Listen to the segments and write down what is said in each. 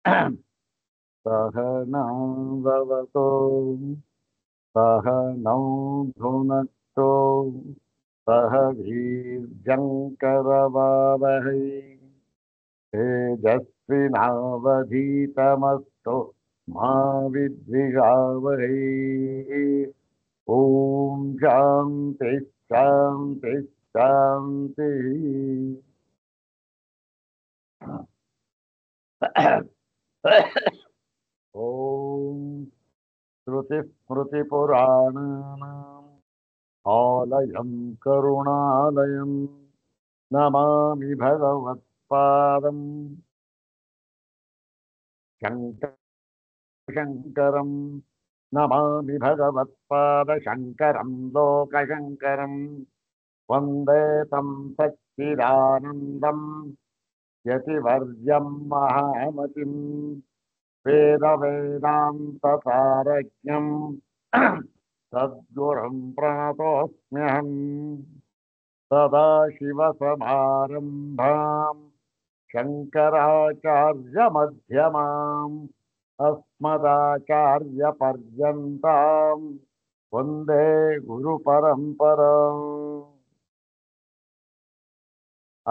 सहनौ भवतु सहनौ भुनक्तु सह वीर्यङ्करवावहै तेजस्विनावधीतमस्तु मा विद्विषावहै। ॐ शान्ति शान्ति शान्तिः। ॐ श्रुतिस्मृतिपुराणानाम् आलयं करुणालयं नमामि भगवत्पादं शङ्करं नमामि भगवत्पादशङ्करं लोकशङ्करं वन्दे तं सच्चिदानन्दं यतिवर्यं महामतिं वेदवेदान्तसारज्ञं सद्गुरुं प्रणतोऽस्म्यहम् सदाशिवसमारम्भाम् शङ्कराचार्यमध्यमाम् अस्मदाचार्यपर्यन्ताम् वन्दे गुरुपरम्पराम्।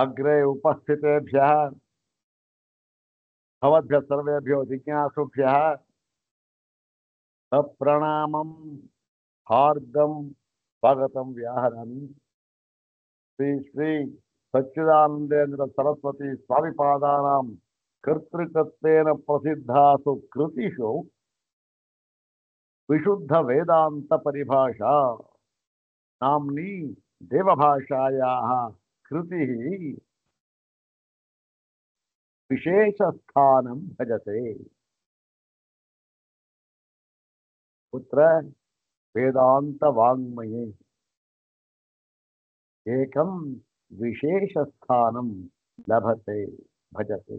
अग्रे उपस्थितेभ्यः भवद्भ्यः सर्वेभ्यो जिज्ञासुभ्यः सप्रणामम् हार्दं स्वागतं व्याहरामि। श्री श्री सच्चिदानंदेन्द्र सरस्वती स्वामिपादानां कर्तृकत्वेन प्रसिद्धासु कृतिषु विशुद्ध वेदांत परिभाषा नाम्नी देवभाषायाः कृतिः विशेषस्थानं भजते। पुत्र वेदांत वाङ्मये एकं विशेषस्थानं लभते भजते।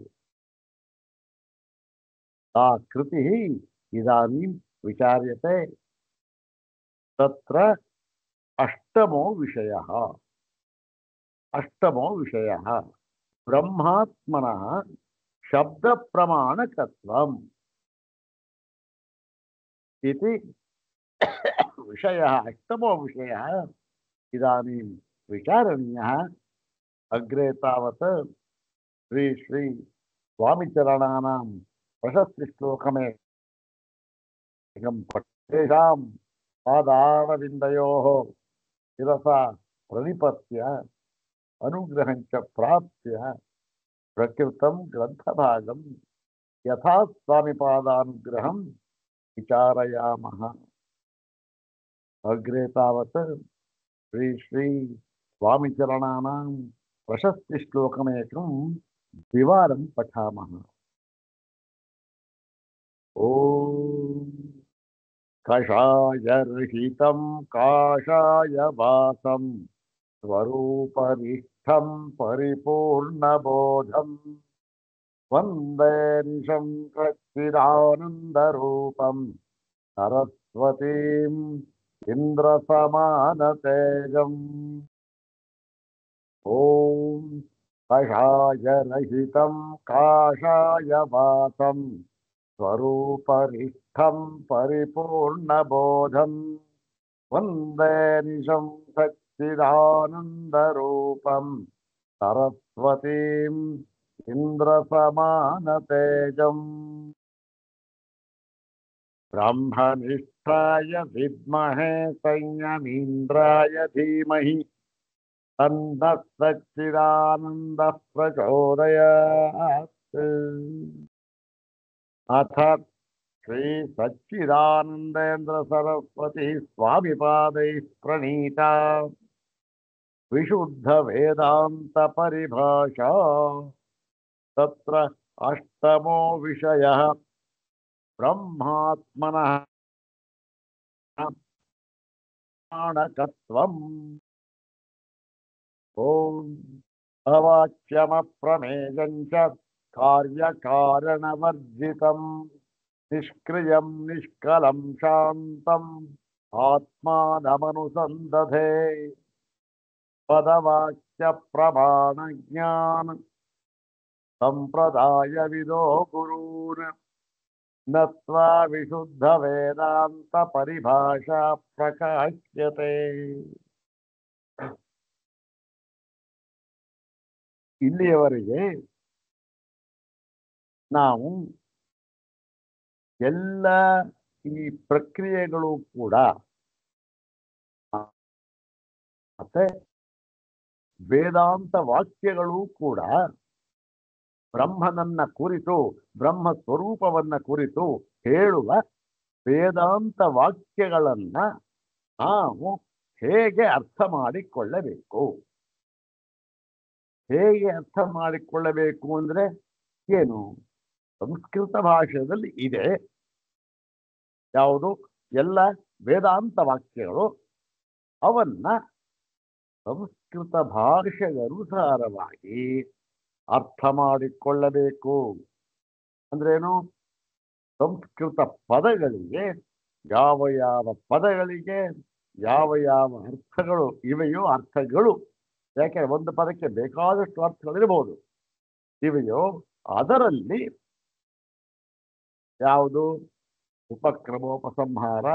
सा कृतिः इदानीं विचार्यते। तत्र अष्टमो विषयः ब्रह्मात्मनः शब्दप्रमाणकत्वम् इति विषयः। अष्टमो विषयः इदानीं विचारणीयः। अग्रे तावत् श्री श्री स्वामिचरणानां प्रशस्तिश्लोकमेकं तेषां पादारविन्दयोः शिरसा प्रणिपत्य अनुग्रहं च प्राप्य प्रकृतं ग्रन्थभागं यथा स्वामिपादानुग्रहं विचारयामः। अग्रे तावत् श्री श्री स्वामिचरणानां प्रशस्तिश्लोकमेकं द्विवारं पठामः। ॐ कषायर्हितं काषाय वासं स्वरूपनिष्ठं परिपूर्णबोधं वन्दे निशं सच्चिदानन्दरूपं सरस्वतीम् इन्द्रसमानतेजम्। ॐ कषायरहितं काषाय वासं स्वरूपनिष्ठं परिपूर्णबोधं वन्दे निशं सच्चिदानन्दरूपं सरस्वतीम् इन्द्रसमानतेजम्। ब्रह्मनिष्ठाय विद्महे संयमीन्द्राय धीमहि तन्नः सच्चिदानन्दः प्रचोदयात्। अथ श्री सच्चिदानंदेन्द्र सरस्वती स्वामिपादैः प्रणीता विशुद्ध वेदांत परिभाषा। तत्र अष्टमो विषयः ब्रह्मात्मनः प्रमाणकत्वम्। ॐ अवाच्यमप्रमेयं च कार्यकारणवर्जितम् निष्क्रियं निष्कलं शान्तम् आत्मानमनुसन्दधे पदवाच्य प्रमाणज्ञान ಸಂಪ್ರದಾಯವಿದೋ ಗುರೂನ್ ನತ್ವಾ ವಿಶುದ್ಧ ವೇದಾಂತ ಪರಿಭಾಷಾ ಪ್ರಕಾಶ್ಯತೆ. ಇಲ್ಲಿಯವರೆಗೆ ನಾವು ಎಲ್ಲ ಈ ಪ್ರಕ್ರಿಯೆಗಳು ಕೂಡ ಮತ್ತೆ ವೇದಾಂತ ವಾಕ್ಯಗಳು ಕೂಡ ಬ್ರಹ್ಮನನ್ನ ಕುರಿತು, ಬ್ರಹ್ಮ ಸ್ವರೂಪವನ್ನ ಕುರಿತು ಹೇಳುವ ವೇದಾಂತ ವಾಕ್ಯಗಳನ್ನ ನಾವು ಹೇಗೆ ಅರ್ಥ ಮಾಡಿಕೊಳ್ಳಬೇಕು. ಹೇಗೆ ಅರ್ಥ ಮಾಡಿಕೊಳ್ಳಬೇಕು ಅಂದ್ರೆ ಏನು? ಸಂಸ್ಕೃತ ಭಾಷೆಯಲ್ಲಿ ಇದೆ ಯಾವುದು? ಎಲ್ಲ ವೇದಾಂತ ವಾಕ್ಯಗಳು. ಅವನ್ನ ಸಂಸ್ಕೃತ ಭಾಷೆಗೆ ಅನುಸಾರವಾಗಿ ಅರ್ಥ ಮಾಡಿಕೊಳ್ಳಬೇಕು. ಅಂದ್ರೇನು? ಸಂಸ್ಕೃತ ಪದಗಳಿಗೆ ಯಾವ ಯಾವ ಪದಗಳಿಗೆ ಯಾವ ಯಾವ ಅರ್ಥಗಳು ಇವೆಯೋ ಅರ್ಥಗಳು, ಯಾಕೆ ಒಂದು ಪದಕ್ಕೆ ಬೇಕಾದಷ್ಟು ಅರ್ಥಗಳಿರಬಹುದು, ಇವೆಯೋ ಅದರಲ್ಲಿ ಯಾವುದು ಉಪಕ್ರಮೋಪಸಂಹಾರ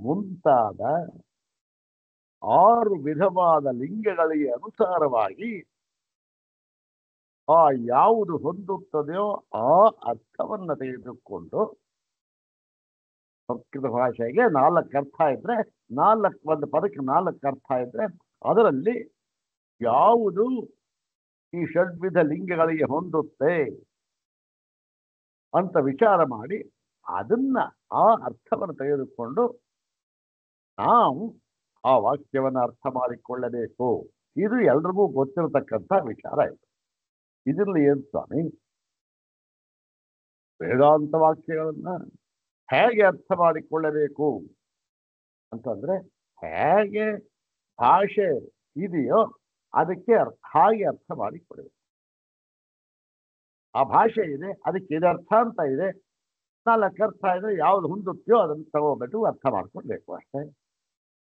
ಮುಂತಾದ 6 ವಿಧವಾದ ಲಿಂಗಗಳಿಗೆ ಅನುಸಾರವಾಗಿ ಆ ಯಾವುದು ಹೊಂದುತ್ತದೆಯೋ ಆ ಅರ್ಥವನ್ನು ತೆಗೆದುಕೊಂಡು, ಸಂಸ್ಕೃತ ಭಾಷೆಗೆ 4 ಅರ್ಥ ಇದ್ರೆ, ಒಂದು ಪದಕ್ಕೆ 4 ಅರ್ಥ ಇದ್ರೆ ಅದರಲ್ಲಿ ಯಾವುದು ಈ ಷಡ್ವಿಧ ಲಿಂಗಗಳಿಗೆ ಹೊಂದುತ್ತೆ ಅಂತ ವಿಚಾರ ಮಾಡಿ ಅದನ್ನ ಆ ಅರ್ಥವನ್ನು ತೆಗೆದುಕೊಂಡು ನಾವು ಆ ವಾಕ್ಯವನ್ನು ಅರ್ಥ ಮಾಡಿಕೊಳ್ಳಬೇಕು. ಇದು ಎಲ್ರಿಗೂ ಗೊತ್ತಿರತಕ್ಕಂಥ ವಿಚಾರ ಇದು. ಇದರಲ್ಲಿ ಏನು ಸ್ವಾಮಿ, ವೇದಾಂತ ವಾಕ್ಯಗಳನ್ನ ಹೇಗೆ ಅರ್ಥ ಮಾಡಿಕೊಳ್ಳಬೇಕು ಅಂತಂದ್ರೆ, ಹೇಗೆ ಭಾಷೆ ಇದೆಯೋ ಅದಕ್ಕೆ ಹಾಗೆ ಅರ್ಥ ಮಾಡಿಕೊಳ್ಳಬೇಕು. ಆ ಭಾಷೆ ಇದೆ, ಅದಕ್ಕೆ ಇದು ಅರ್ಥ ಅಂತ ಇದೆ, 4 ಅರ್ಥ ಇದೆ, ಯಾವ್ದು ಹೊಂದುತ್ತೆಯೋ ಅದನ್ನು ತಗೋಬೇಕು, ಅರ್ಥ ಮಾಡ್ಕೊಳ್ಬೇಕು ಅಷ್ಟೇ.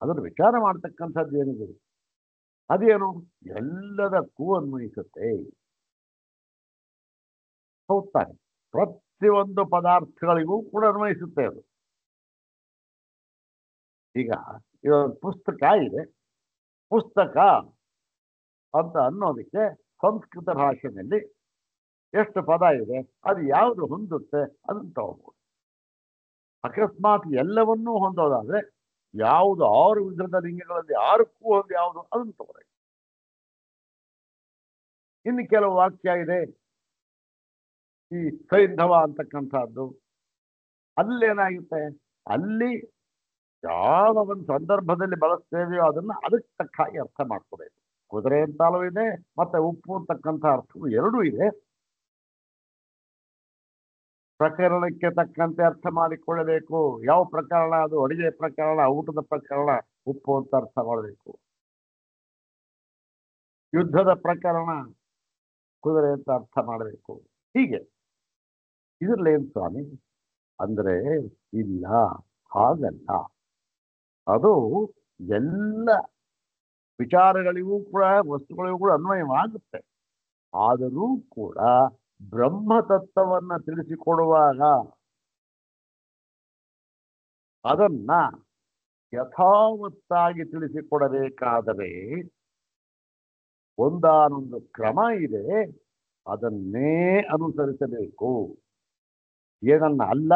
ಅದನ್ನು ವಿಚಾರ ಮಾಡ್ತಕ್ಕಂಥದ್ದು ಏನಿದೆ ಅದೇನು ಎಲ್ಲದಕ್ಕೂ ಅನ್ವಯಿಸುತ್ತೆ. ಹೌದಾನೆ, ಪ್ರತಿಯೊಂದು ಪದಾರ್ಥಗಳಿಗೂ ಕೂಡ ಅನ್ವಯಿಸುತ್ತೆ ಅದು. ಈಗ ಇದೊಂದು ಪುಸ್ತಕ ಇದೆ, ಪುಸ್ತಕ ಅಂತ ಅನ್ನೋದಕ್ಕೆ ಸಂಸ್ಕೃತ ಭಾಷೆಯಲ್ಲಿ ಎಷ್ಟು ಪದ ಇದೆ, ಅದು ಯಾವುದು ಹೊಂದುತ್ತೆ ಅದನ್ನು ತಗೋಬಹುದು. ಅಕಸ್ಮಾತ್ ಎಲ್ಲವನ್ನೂ ಹೊಂದೋದಾದ್ರೆ ಯಾವುದು 6 ವಿಧದ ಲಿಂಗಗಳಲ್ಲಿ 6ಕ್ಕೂ ಒಂದು ಯಾವುದು ಅದನ್ನು ತಗೋಬೇಕು. ಇನ್ನು ಕೆಲವು ವಾಕ್ಯ ಇದೆ, ಈ ಸೈಂಧವ ಅಂತಕ್ಕಂಥದ್ದು, ಅಲ್ಲೇನಾಗುತ್ತೆ, ಅಲ್ಲಿ ಯಾವ ಒಂದು ಸಂದರ್ಭದಲ್ಲಿ ಬಳಸ್ತೇವೆಯೋ ಅದನ್ನ ಅದಕ್ಕೆ ತಕ್ಕ ಹಾಗೆ ಅರ್ಥ ಮಾಡ್ಕೋಬೇಕು. ಕುದುರೆ ಅಂತಲೂ ಇದೆ, ಮತ್ತೆ ಉಪ್ಪು ಅಂತಕ್ಕಂಥ ಅರ್ಥವು ಎರಡೂ ಇದೆ. ಪ್ರಕರಣಕ್ಕೆ ತಕ್ಕಂತೆ ಅರ್ಥ ಮಾಡಿಕೊಳ್ಳಬೇಕು. ಯಾವ ಪ್ರಕರಣ ಅದು? ಅಡಿಗೆ ಪ್ರಕರಣ, ಊಟದ ಪ್ರಕರಣ, ಉಪ್ಪು ಅಂತ ಅರ್ಥ ಮಾಡಬೇಕು. ಯುದ್ಧದ ಪ್ರಕರಣ, ಕುದುರೆ ಅಂತ ಅರ್ಥ ಮಾಡಬೇಕು. ಹೀಗೆ ಇದರಲ್ಲಿ ಏನು ಸ್ವಾಮಿ ಅಂದ್ರೆ, ಇಲ್ಲ ಹಾಗಲ್ಲ. ಅದು ಎಲ್ಲ ವಿಚಾರಗಳಿಗೂ ಕೂಡ ವಸ್ತುಗಳಿಗೂ ಕೂಡ ಅನ್ವಯವಾಗುತ್ತೆ. ಆದರೂ ಕೂಡ ಬ್ರಹ್ಮತತ್ವವನ್ನ ತಿಳಿಸಿಕೊಡುವಾಗ ಅದನ್ನ ಯಥಾವತ್ತಾಗಿ ತಿಳಿಸಿಕೊಡಬೇಕಾದರೆ ಒಂದಾನೊಂದು ಕ್ರಮ ಇದೆ, ಅದನ್ನೇ ಅನುಸರಿಸಬೇಕು. ಏನನ್ನ ಅಲ್ಲ,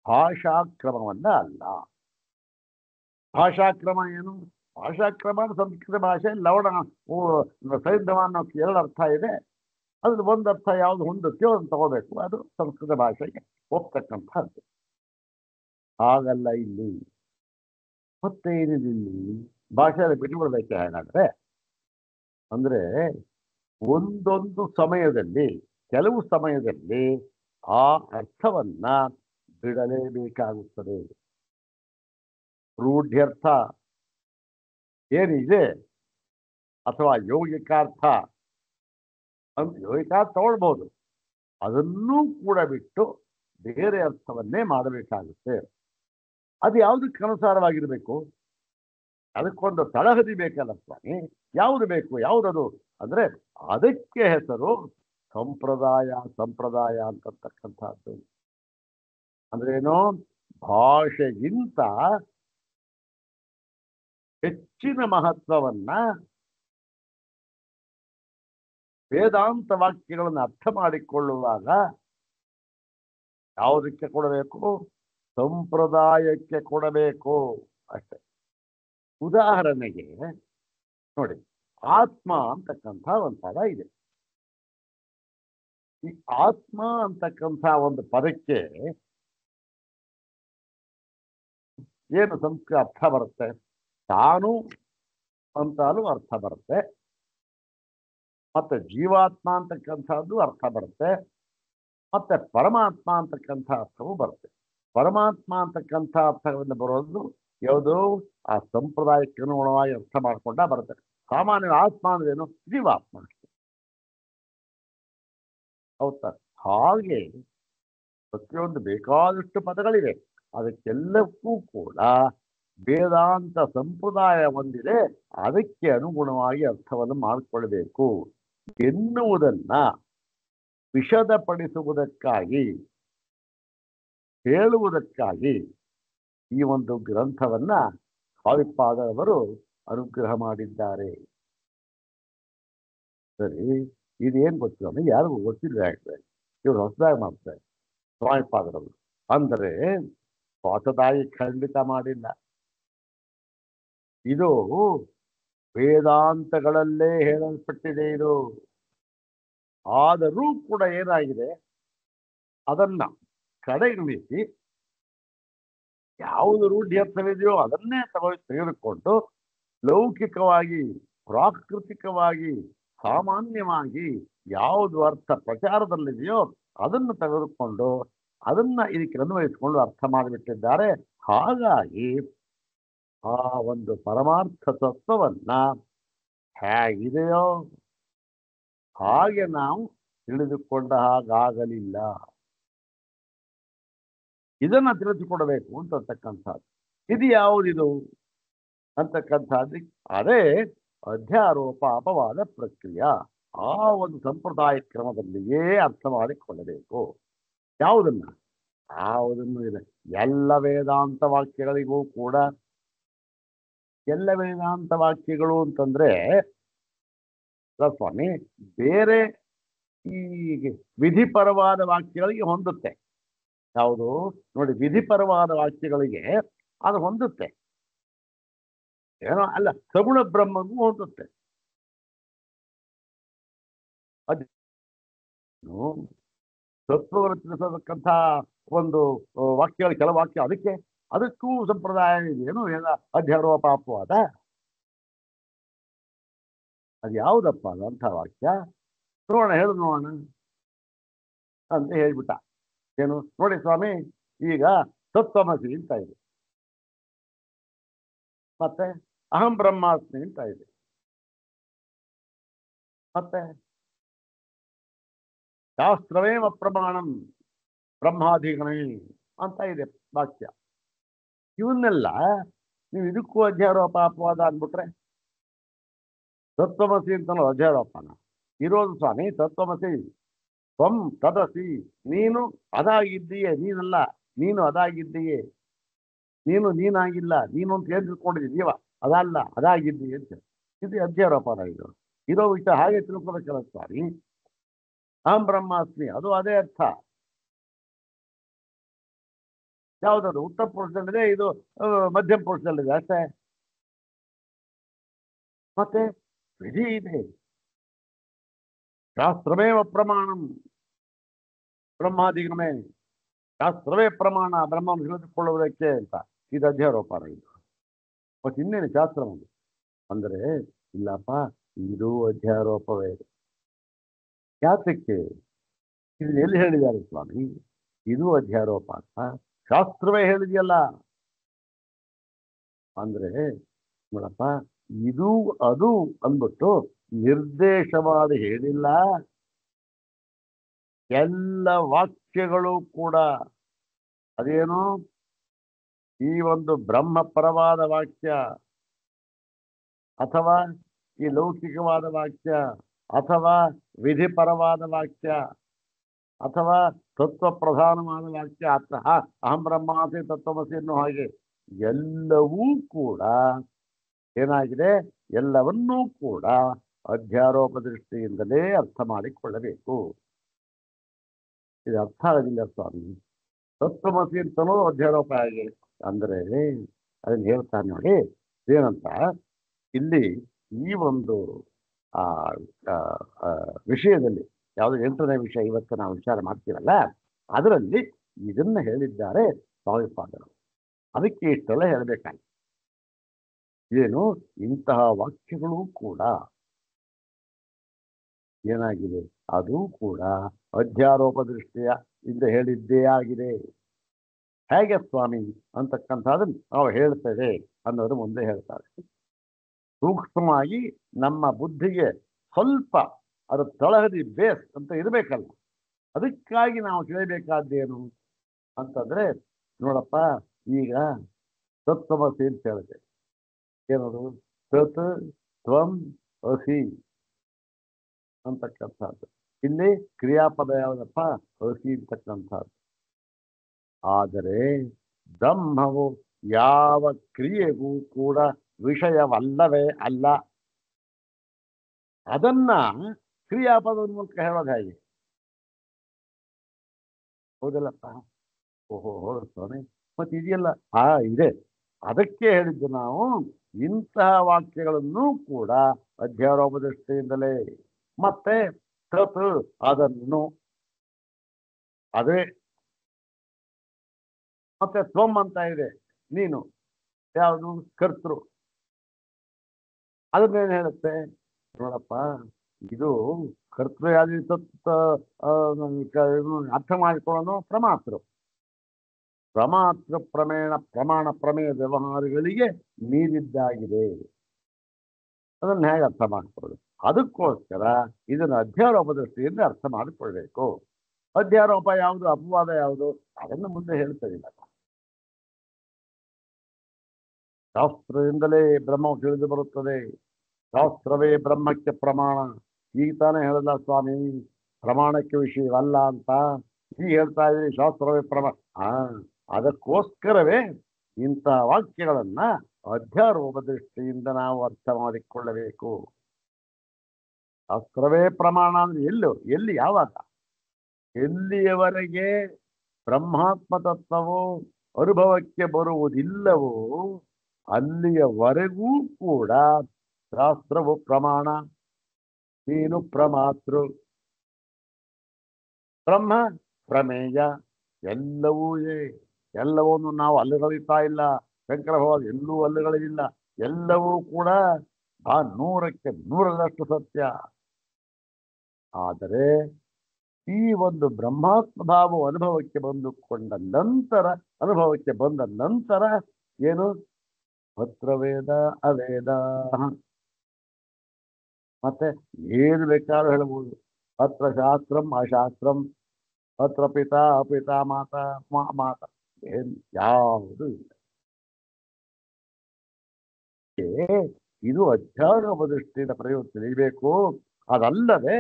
ಭಾಷಾಕ್ರಮವನ್ನ ಅಲ್ಲ. ಭಾಷಾಕ್ರಮ ಏನು? ಭಾಷಾಕ್ರಮ ಸಂಸ್ಕೃತ ಭಾಷೆ ಲವಣ ಸೈಂಧವ ಅನ್ನೋಕ್ಕೆ 2 ಅರ್ಥ ಇದೆ. ಅದ್ರಲ್ಲಿ ಒಂದು ಅರ್ಥ ಯಾವುದು ಹೊಂದುತ್ತೆಯೋ ಅದನ್ನು ತಗೋಬೇಕು, ಅದು ಸಂಸ್ಕೃತ ಭಾಷೆಗೆ ಹೋಗ್ತಕ್ಕಂಥದ್ದು. ಹಾಗಲ್ಲ ಇಲ್ಲಿ. ಮತ್ತೆ ಏನಿದೆ ಇಲ್ಲಿ? ಭಾಷೆಯಲ್ಲಿ ಬಿಟ್ಟುಬಿಡ್ಬೇಕು ಹೇಗಾದ್ರೆ ಅಂದ್ರೆ, ಒಂದೊಂದು ಸಮಯದಲ್ಲಿ, ಕೆಲವು ಸಮಯದಲ್ಲಿ ಆ ಅರ್ಥವನ್ನ ಬಿಡಲೇಬೇಕಾಗುತ್ತದೆ. ರೂಢ್ಯರ್ಥ ಏನಿದೆ ಅಥವಾ ಯೌಗಿಕಾರ್ಥ ಅಂತ ಯೌಗಿಕಾರ್ಥ ತಗೊಳ್ಬಹುದು, ಅದನ್ನೂ ಕೂಡ ಬಿಟ್ಟು ಬೇರೆ ಅರ್ಥವನ್ನೇ ಮಾಡಬೇಕಾಗುತ್ತೆ. ಅದು ಯಾವುದಕ್ಕೆ ಅನುಸಾರವಾಗಿರ್ಬೇಕು? ಅದಕ್ಕೊಂದು ತಳಹದಿ ಬೇಕಲ್ಲ ಸ್ವಾಮಿ. ಯಾವುದು ಬೇಕು? ಯಾವುದದು ಅಂದ್ರೆ ಅದಕ್ಕೆ ಹೆಸರು ಸಂಪ್ರದಾಯ ಸಂಪ್ರದಾಯ ಅಂತಕ್ಕಂಥದ್ದು ಅಂದ್ರೇನು? ಭಾಷೆಗಿಂತ ಹೆಚ್ಚಿನ ಮಹತ್ವವನ್ನ ವೇದಾಂತ ವಾಕ್ಯಗಳನ್ನು ಅರ್ಥ ಮಾಡಿಕೊಳ್ಳುವಾಗ ಯಾವುದಕ್ಕೆ ಕೊಡಬೇಕು? ಸಂಪ್ರದಾಯಕ್ಕೆ ಕೊಡಬೇಕು ಅಷ್ಟೆ. ಉದಾಹರಣೆಗೆ ನೋಡಿ, ಆತ್ಮ ಅಂತಕ್ಕಂಥ ಒಂದು ಪದ ಇದೆ. ಈ ಆತ್ಮ ಅಂತಕ್ಕಂಥ ಒಂದು ಪದಕ್ಕೆ ಏನು ಸಂಸ್ಕೃತ ಅರ್ಥ ಬರುತ್ತೆ? ತಾನು ಅಂತಾನು ಅರ್ಥ ಬರುತ್ತೆ, ಮತ್ತೆ ಜೀವಾತ್ಮ ಅಂತಕ್ಕಂಥದ್ದು ಅರ್ಥ ಬರುತ್ತೆ, ಮತ್ತೆ ಪರಮಾತ್ಮ ಅಂತಕ್ಕಂಥ ಅರ್ಥವೂ ಬರುತ್ತೆ. ಪರಮಾತ್ಮ ಅಂತಕ್ಕಂಥ ಅರ್ಥವನ್ನು ಬರೋದು ಯಾವುದು? ಆ ಸಂಪ್ರದಾಯಕ್ಕೆ ಅನುಗುಣವಾಗಿ ಅರ್ಥ ಮಾಡ್ಕೊಂಡ ಬರುತ್ತೆ. ಸಾಮಾನ್ಯ ಆತ್ಮ ಅಂದ್ರೇನು? ಜೀವಾತ್ಮ ಅಷ್ಟೆ. ಹೌದಾ? ಹಾಗೆ ಪ್ರತಿಯೊಂದು ಬೇಕಾದಷ್ಟು ಪದಗಳಿವೆ. ಅದಕ್ಕೆಲ್ಲಕ್ಕೂ ಕೂಡ ವೇದಾಂತ ಸಂಪ್ರದಾಯ ಹೊಂದಿದೆ, ಅದಕ್ಕೆ ಅನುಗುಣವಾಗಿ ಅರ್ಥವನ್ನು ಮಾಡಿಕೊಳ್ಬೇಕು ಎನ್ನುವುದನ್ನ ವಿಶದಪಡಿಸುವುದಕ್ಕಾಗಿ, ಹೇಳುವುದಕ್ಕಾಗಿ ಈ ಒಂದು ಗ್ರಂಥವನ್ನ ಸ್ವಾಮಿಪಾದರವರು ಅನುಗ್ರಹ ಮಾಡಿದ್ದಾರೆ. ಸರಿ, ಇದೇನ್ ಗೊತ್ತಿಲ್ಲ, ಯಾರಿಗೂ ಗೊತ್ತಿಲ್ಲ. ಇವರು ಹೊಸದಾಗಿ ಮಾಡ್ತಾರೆ ಸ್ವಾಮಿಪಾದರವರು. ಅಂದರೆ ಹೊಸದಾಗಿ ಖಂಡಿತ ಮಾಡಿಲ್ಲ. ಇದು ವೇದಾಂತಗಳಲ್ಲೇ ಹೇಳಲ್ಪಟ್ಟಿದೆ ಇದು. ಆದರೂ ಕೂಡ ಏನಾಗಿದೆ, ಅದನ್ನ ಕಡೆಗಣಿಸಿ ಯಾವುದು ರೂಢ್ಯರ್ಥವಿದೆಯೋ ಅದನ್ನೇ ತೆಗೆದುಕೊಂಡು ಲೌಕಿಕವಾಗಿ, ಪ್ರಾಕೃತಿಕವಾಗಿ, ಸಾಮಾನ್ಯವಾಗಿ ಯಾವುದು ಅರ್ಥ ಪ್ರಚಾರದಲ್ಲಿದೆಯೋ ಅದನ್ನು ತೆಗೆದುಕೊಂಡು ಅದನ್ನ ಇದಕ್ಕೆ ಅನ್ವಯಿಸಿಕೊಂಡು ಅರ್ಥ ಮಾಡಿಬಿಟ್ಟಿದ್ದಾರೆ. ಹಾಗಾಗಿ ಆ ಒಂದು ಪರಮಾರ್ಥ ತತ್ವವನ್ನ ಹೇಗಿದೆಯೋ ಹಾಗೆ ನಾವು ತಿಳಿದುಕೊಂಡ ಹಾಗಾಗಲಿಲ್ಲ. ಇದನ್ನ ತಿಳಿದುಕೊಡಬೇಕು ಅಂತಕ್ಕಂಥದ್ದು. ಇದು ಯಾವುದಿದು ಅಂತಕ್ಕಂಥದ್ದು? ಅದೇ ಅಧ್ಯಾರೋಪ ಅಪವಾದ ಪ್ರಕ್ರಿಯೆ. ಆ ಒಂದು ಸಂಪ್ರದಾಯ ಕ್ರಮದಲ್ಲಿಯೇ ಅರ್ಥ ಮಾಡಿಕೊಳ್ಳಬೇಕು. ಯಾವುದನ್ನ? ಯಾವುದನ್ನು ಇದೆ ಎಲ್ಲ ವೇದಾಂತ ವಾಕ್ಯಗಳಿಗೂ ಕೂಡ. ಎಲ್ಲ ವೇದಾಂತ ವಾಕ್ಯಗಳು ಅಂತಂದ್ರೆ ಸ್ವಾಮಿ ಬೇರೆ ಈ ವಿಧಿಪರವಾದ ವಾಕ್ಯಗಳಿಗೆ ಹೊಂದುತ್ತೆ. ಯಾವುದು ನೋಡಿ, ವಿಧಿಪರವಾದ ವಾಕ್ಯಗಳಿಗೆ ಅದು ಹೊಂದುತ್ತೆ. ಏನೋ ಅಲ್ಲ, ಸಗುಣ ಬ್ರಹ್ಮಗೂ ಹೊಂದುತ್ತೆ. ಅದು ತತ್ವವನ್ನು ತಿಳಿಸತಕ್ಕಂಥ ಒಂದು ವಾಕ್ಯಗಳು, ಕೆಲವು ವಾಕ್ಯ ಅದಕ್ಕೂ ಸಂಪ್ರದಾಯ ಇದೆಯೇನು? ಅಧ್ಯಾರೋಪ ಅಪವಾದ. ಅದು ಯಾವುದಪ್ಪ ಅದಂಥ ವಾಕ್ಯ? ನೋಡೋಣ, ಹೇಳು ನೋಡೋಣ ಅಂತ ಹೇಳ್ಬಿಟ್ಟ. ಏನು ನೋಡಿ ಸ್ವಾಮಿ, ಈಗ ತತ್ವಮಸಿ ಅಂತ ಇದೆ, ಮತ್ತೆ ಅಹಂ ಬ್ರಹ್ಮಾಸ್ಮಿ ಅಂತ ಇದೆ, ಮತ್ತೆ ಶಾಸ್ತ್ರವೇಮ ಪ್ರಮಾಣಂ ಬ್ರಹ್ಮಾಧಿಗಣಿ ಅಂತ ಇದೆ ವಾಕ್ಯ. ಇವನ್ನೆಲ್ಲ ನೀವು ಇದಕ್ಕೂ ಅಧ್ಯಾರೋಪ ಅಪವಾದ ಅಂದ್ಬಿಟ್ರೆ ತತ್ವಮಸಿ ಅಂತಲೂ ಅಧ್ಯಾರೋಪನ ಇರೋದು. ಸ್ವಾಮಿ ತತ್ವಮಸಿ ತ್ವಂ ತದಸಿ, ನೀನು ಅದಾಗಿದ್ದೀಯೇ, ನೀನಲ್ಲ, ನೀನು ಅದಾಗಿದ್ದೀಯೇ, ನೀನು ನೀನಾಗಿಲ್ಲ, ನೀನು ಅಂತ ಏನು ತಿಳ್ಕೊಂಡಿದ್ದೀವ, ಅದಲ್ಲ ಅದಾಗಿದ್ದೀಯ ಅಂತ. ಇದು ಅಧ್ಯಾರೋಪನ. ಇದು ಇರೋ ವಿಷಯ ಹಾಗೆ ತಿಳ್ಕೊಬೇಕಲ್ಲ ಸ್ವಾಮಿ. ಅಹಂ ಬ್ರಹ್ಮಾಸ್ಮಿ ಅದು ಅದೇ ಅರ್ಥ. ಯಾವುದದು? ಉತ್ತಮ ಪುರುಷದಲ್ಲಿದೆ, ಇದು ಮಧ್ಯಮ ಪುರುಷದಲ್ಲಿದೆ ಅಷ್ಟೇ. ಮತ್ತೆ ವಿಧಿ ಇದೆ. ಶಾಸ್ತ್ರವೇವ ಪ್ರಮಾಣಂ ಬ್ರಹ್ಮಾಧಿಗಮೇ, ಶಾಸ್ತ್ರವೇ ಪ್ರಮಾಣ ಬ್ರಹ್ಮವನ್ನು ತಿಳಿದುಕೊಳ್ಳುವುದಕ್ಕೆ ಅಂತ. ಇದು ಅಧ್ಯಾರೋಪಣ. ಇದು ಮತ್ತೆ ಇನ್ನೇನು ಶಾಸ್ತ್ರ ಅಂದರೆ ಇಲ್ಲಪ್ಪ, ಇದು ಅಧ್ಯಾರೋಪವೇ. ಯಾತಕ್ಕೆ? ಇದನ್ನ ಎಲ್ಲಿ ಹೇಳಿದ್ದಾರೆ ಸ್ವಾಮಿ? ಇದು ಅಧ್ಯಾರೋಪ ಅಂತ ಶಾಸ್ತ್ರವೇ ಹೇಳಿದೆಯಲ್ಲ. ಅಂದ್ರೆ ನೋಡಪ್ಪ, ಇದು ಅದು ಅಂದ್ಬಿಟ್ಟು ನಿರ್ದೇಶವಾದ ಹೇಳಿಲ್ಲ. ಎಲ್ಲ ವಾಕ್ಯಗಳು ಕೂಡ ಅದೇನು, ಈ ಒಂದು ಬ್ರಹ್ಮಪರವಾದ ವಾಕ್ಯ ಅಥವಾ ಈ ಲೌಕಿಕವಾದ ವಾಕ್ಯ ಅಥವಾ ವಿಧಿಪರವಾದ ವಾಕ್ಯ ಅಥವಾ ತತ್ವ ಪ್ರಧಾನವಾದ ವಾಕ್ಯ ಅಥವಾ ಅಹಂ ಬ್ರಹ್ಮಾಸಿ ತತ್ವಮಸಿ ಅನ್ನೋ ಹಾಗೆ ಎಲ್ಲವೂ ಕೂಡ ಏನಾಗಿದೆ, ಎಲ್ಲವನ್ನೂ ಕೂಡ ಅಧ್ಯಾರೋಪ ದೃಷ್ಟಿಯಿಂದಲೇ ಅರ್ಥ ಮಾಡಿಕೊಳ್ಳಬೇಕು. ಇದು ಅರ್ಥ ಆಗೋದಿಲ್ಲ ಸ್ವಾಮಿ. ತತ್ವಮಸಿ ಅಂತಲೂ ಅಧ್ಯಾರೋಪ ಆಗಿ ಅಂದರೆ ಅದನ್ನು ಹೇಳ್ತಾನೆ ನೋಡಿ. ಏನಂತ ಇಲ್ಲಿ ಈ ಒಂದು ವಿಷಯದಲ್ಲಿ ಯಾವುದು 8ನೇ ವಿಷಯ ಇವತ್ತು ನಾವು ವಿಚಾರ ಮಾಡ್ತೀವಲ್ಲ, ಅದರಲ್ಲಿ ಇದನ್ನ ಹೇಳಿದ್ದಾರೆ ಸ್ವಾಮಿಪಾದರು. ಅದಕ್ಕೆ ಇಷ್ಟೆಲ್ಲ ಹೇಳಬೇಕಾಗಿ ಏನು, ಇಂತಹ ವಾಕ್ಯಗಳು ಕೂಡ ಏನಾಗಿದೆ, ಅದು ಕೂಡ ಅಧ್ಯಾರೋಪ ದೃಷ್ಟಿಯ ಇಂದ ಹೇಳಿದ್ದೇ ಆಗಿದೆ. ಹೇಗೆ ಸ್ವಾಮಿ ಅಂತಕ್ಕಂಥದ್ದನ್ನು ನಾವು ಹೇಳ್ತೇವೆ ಅನ್ನೋದು ಮುಂದೆ ಹೇಳ್ತಾರೆ. ಸೂಕ್ಷ್ಮವಾಗಿ ನಮ್ಮ ಬುದ್ಧಿಗೆ ಸ್ವಲ್ಪ ಅದು ತಳಹದಿ ಬೇಸ್ ಅಂತ ಇರಬೇಕಲ್ಲ, ಅದಕ್ಕಾಗಿ ನಾವು ತಿಳಿಯಬೇಕಾದ್ದೇನು ಅಂತಂದ್ರೆ, ನೋಡಪ್ಪ ಈಗ ತತ್ವಮಸಿ ಅಂತ ಹೇಳಿದೆ. ಏನದು? ತತ್ ತ್ವಂ ಅಸಿ ಅಂತಕ್ಕಂಥದ್ದು. ಇಲ್ಲಿ ಕ್ರಿಯಾಪದ ಯಾವುದಪ್ಪ? ಅಸಿ ಅಂತಕ್ಕಂಥದ್ದು. ಆದರೆ ಬ್ರಹ್ಮವು ಯಾವ ಕ್ರಿಯೆಗೂ ಕೂಡ ವಿಷಯವಲ್ಲವೇ ಅಲ್ಲ. ಅದನ್ನ ಕ್ರಿಯಾಪದದ ಮೂಲಕ ಹೇಳೋದು ಹೇಗೆ? ಹೌದಲ್ಲಪ್ಪ? ಓಹೋ ಹೌದು ಸ್ವಾಮಿ, ಮತ್ತೆ ಇದೆಯಲ್ಲ ಇದೆ. ಅದಕ್ಕೆ ಹೇಳಿದ್ದು ನಾವು ಇಂತಹ ವಾಕ್ಯಗಳನ್ನು ಕೂಡ ಅಧ್ಯಾರೋಪ ದೃಷ್ಟಿಯಿಂದಲೇ. ಮತ್ತೆ ತತ್ ಅದನ್ನು, ಅದೇ. ಮತ್ತೆ ತ್ವಂ ಅಂತ ಇದೆ, ನೀನು, ಯಾವುದು? ಕರ್ತೃ. ಅದನ್ನೇನು ಹೇಳುತ್ತೆ ನೋಡಪ್ಪ, ಇದು ಕರ್ತೃ ಯಾವ್ದು ಅರ್ಥ ಮಾಡಿಕೊಳ್ಳೋನು ಪ್ರಮಾತೃ. ಪ್ರಮಾತೃ ಪ್ರಮಾಣ ಪ್ರಮೇಯ ವ್ಯವಹಾರಗಳಿಗೆ ಮೀರಿದ್ದಾಗಿದೆ. ಅದನ್ನು ಹೇಗೆ ಅರ್ಥ ಮಾಡಿಕೊಳ್ಳೋದು? ಅದಕ್ಕೋಸ್ಕರ ಇದನ್ನು ಅಧ್ಯಾರೋಪ ದೃಷ್ಟಿಯಿಂದ ಅರ್ಥ ಮಾಡಿಕೊಳ್ಬೇಕು. ಅಧ್ಯಾರೋಪ ಯಾವುದು, ಅಪವಾದ ಯಾವುದು, ಅದನ್ನು ಮುಂದೆ ಹೇಳ್ತದಿಲ್ಲ. ಶಾಸ್ತ್ರದಿಂದಲೇ ಬ್ರಹ್ಮವು ತಿಳಿದು ಬರುತ್ತದೆ. ಶಾಸ್ತ್ರವೇ ಬ್ರಹ್ಮಕ್ಕೆ ಪ್ರಮಾಣ. ಈಗ ತಾನೇ ಹೇಳಲ್ಲ ಸ್ವಾಮಿ ಪ್ರಮಾಣಕ್ಕೆ ವಿಷಯವಲ್ಲ ಅಂತ. ಈಗ ಹೇಳ್ತಾ ಇದ್ರಿ ಶಾಸ್ತ್ರವೇ ಪ್ರಮಾಣ. ಅದಕ್ಕೋಸ್ಕರವೇ ಇಂತಹ ವಾಕ್ಯಗಳನ್ನ ಅಧ್ಯಾರೋಪ ದೃಷ್ಟಿಯಿಂದ ನಾವು ಅರ್ಥ ಮಾಡಿಕೊಳ್ಳಬೇಕು. ಶಾಸ್ತ್ರವೇ ಪ್ರಮಾಣ ಅಂದ್ರೆ ಎಲ್ಲಿ ಯಾವಾಗ? ಎಲ್ಲಿಯವರೆಗೆ ಬ್ರಹ್ಮಾತ್ಮ ತತ್ವವು ಅನುಭವಕ್ಕೆ ಬರುವುದಿಲ್ಲವೋ ಅಲ್ಲಿಯವರೆಗೂ ಕೂಡ ಶಾಸ್ತ್ರವು ಪ್ರಮಾಣ, ನೀನು ಪ್ರಮಾತೃ. ಬ್ರಹ್ಮ ಪ್ರಮೇಯ, ಎಲ್ಲವೂ ಇದೆ. ಎಲ್ಲವನ್ನು ನಾವು ಅಲ್ಲುಗಳಿತಾ ಇಲ್ಲ. ಶಂಕರ ಭಗವಾನ್ ಎಲ್ಲೂ ಅಲ್ಲುಗಳಿಲ್ಲ. ಎಲ್ಲವೂ ಕೂಡ 100ಕ್ಕೆ 100ರಷ್ಟು ಸತ್ಯ. ಆದರೆ ಈ ಒಂದು ಬ್ರಹ್ಮಾತ್ಮ ಭಾವವು ಅನುಭವಕ್ಕೆ ಬಂದ ನಂತರ ಏನು? ಅತ್ರ ವೇದ ಅವೇದ. ಮತ್ತೆ ಏನು ಬೇಕಾದ್ರೂ ಹೇಳ್ಬೋದು. ಅತ್ರ ಶಾಸ್ತ್ರಂ ಅಶಾಸ್ತ್ರಂ, ಅತ್ರ ಪಿತಾ ಅಪಿತಾ ಮಾತ ಏನು ಯಾವುದು ಇಲ್ಲ. ಇದು ಅಧ್ಯಾರೋಪ ದೃಷ್ಟಿಯಿಂದ ಪ್ರಯೋಗ ತಿಳಿಯಬೇಕು. ಅದಲ್ಲದೆ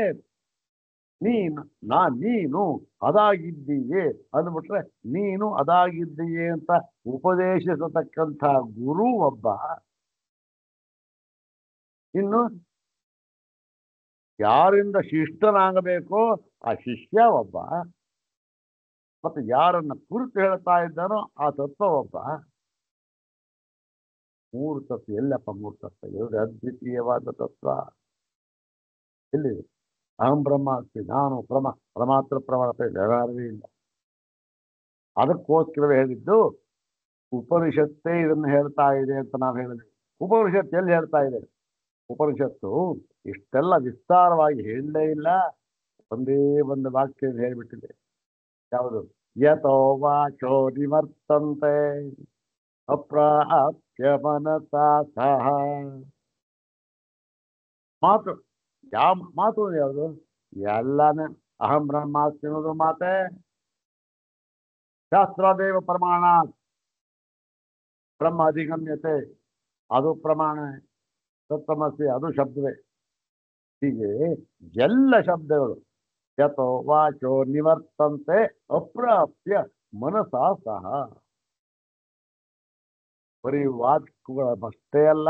ನೀನು ಅದಾಗಿದ್ದೀಯೇ ಅಂದ್ಬಿಟ್ರೆ ನೀನು ಅದಾಗಿದ್ದೀಯೇ ಅಂತ ಉಪದೇಶಿಸತಕ್ಕಂಥ ಗುರು ಒಬ್ಬ, ಇನ್ನು ಯಾರಿಂದ ಶಿಷ್ಟನಾಗಬೇಕೋ ಆ ಶಿಷ್ಯ ಒಬ್ಬ, ಮತ್ತು ಯಾರನ್ನ ಕುರಿತು ಹೇಳ್ತಾ ಇದ್ದಾನೋ ಆ ತತ್ವ ಒಬ್ಬ. 3 ತತ್ವ ಎಲ್ಲಪ್ಪ? 3 ತತ್ವ ಎರಡು ಅದ್ವಿತೀಯವಾದ ತತ್ವ ಎಲ್ಲಿದೆ? ಅಹಂ ಬ್ರಹ್ಮಾಸ್ಮಿ, ನಾನು ಪ್ರಮಾತ್ರ ಪ್ರಮಾಣ ವ್ಯವಹಾರವೇ ಇಲ್ಲ. ಅದಕ್ಕೋಸ್ಕರವೇ ಹೇಳಿದ್ದು ಉಪನಿಷತ್ತೇ ಇದನ್ನು ಹೇಳ್ತಾ ಇದೆ ಅಂತ ನಾವು ಹೇಳಿದ್ವಿ. ಉಪನಿಷತ್ತು ಎಲ್ಲಿ ಹೇಳ್ತಾ ಇದೆ? ಉಪನಿಷತ್ತು ಇಷ್ಟೆಲ್ಲ ವಿಸ್ತಾರವಾಗಿ ಹೇಳಲೇ ಇಲ್ಲ. ಒಂದೇ ಒಂದು ವಾಕ್ಯ ಹೇಳಿಬಿಟ್ಟಿದೆ. ಯಾವುದು? ಯತೋ ವಾಚೋ ನಿವರ್ತಂತೆ ಅಪ್ರಾಪ್ಯ ಮನಸಾ ಸಹ. ಮಾತು ಮಾತು ಯಾವುದು? ಎಲ್ಲಾನೇ ಅಹಂ ಬ್ರಹ್ಮಾಸ್ಮಿ ಅನ್ನೋದು ಮಾತೆ. ಶಾಸ್ತ್ರದೇವ ಪ್ರಮಾಣ, ಬ್ರಹ್ಮ ಅಧಿಗಮ್ಯತೆ ಅದು ಪ್ರಮಾಣ. ತತ್ವಮಸಿ ಅದು ಶಬ್ದವೇ. ಹೀಗೆ ಎಲ್ಲ ಶಬ್ದಗಳು ಯಥೋ ವಾಚೋ ನಿವರ್ತಂತೆ ಅಪ್ರಾಪ್ಯ ಮನಸಾ ಸಹ. ಬರೀ ವಾಕ್ಗಳಷ್ಟೇ ಅಲ್ಲ,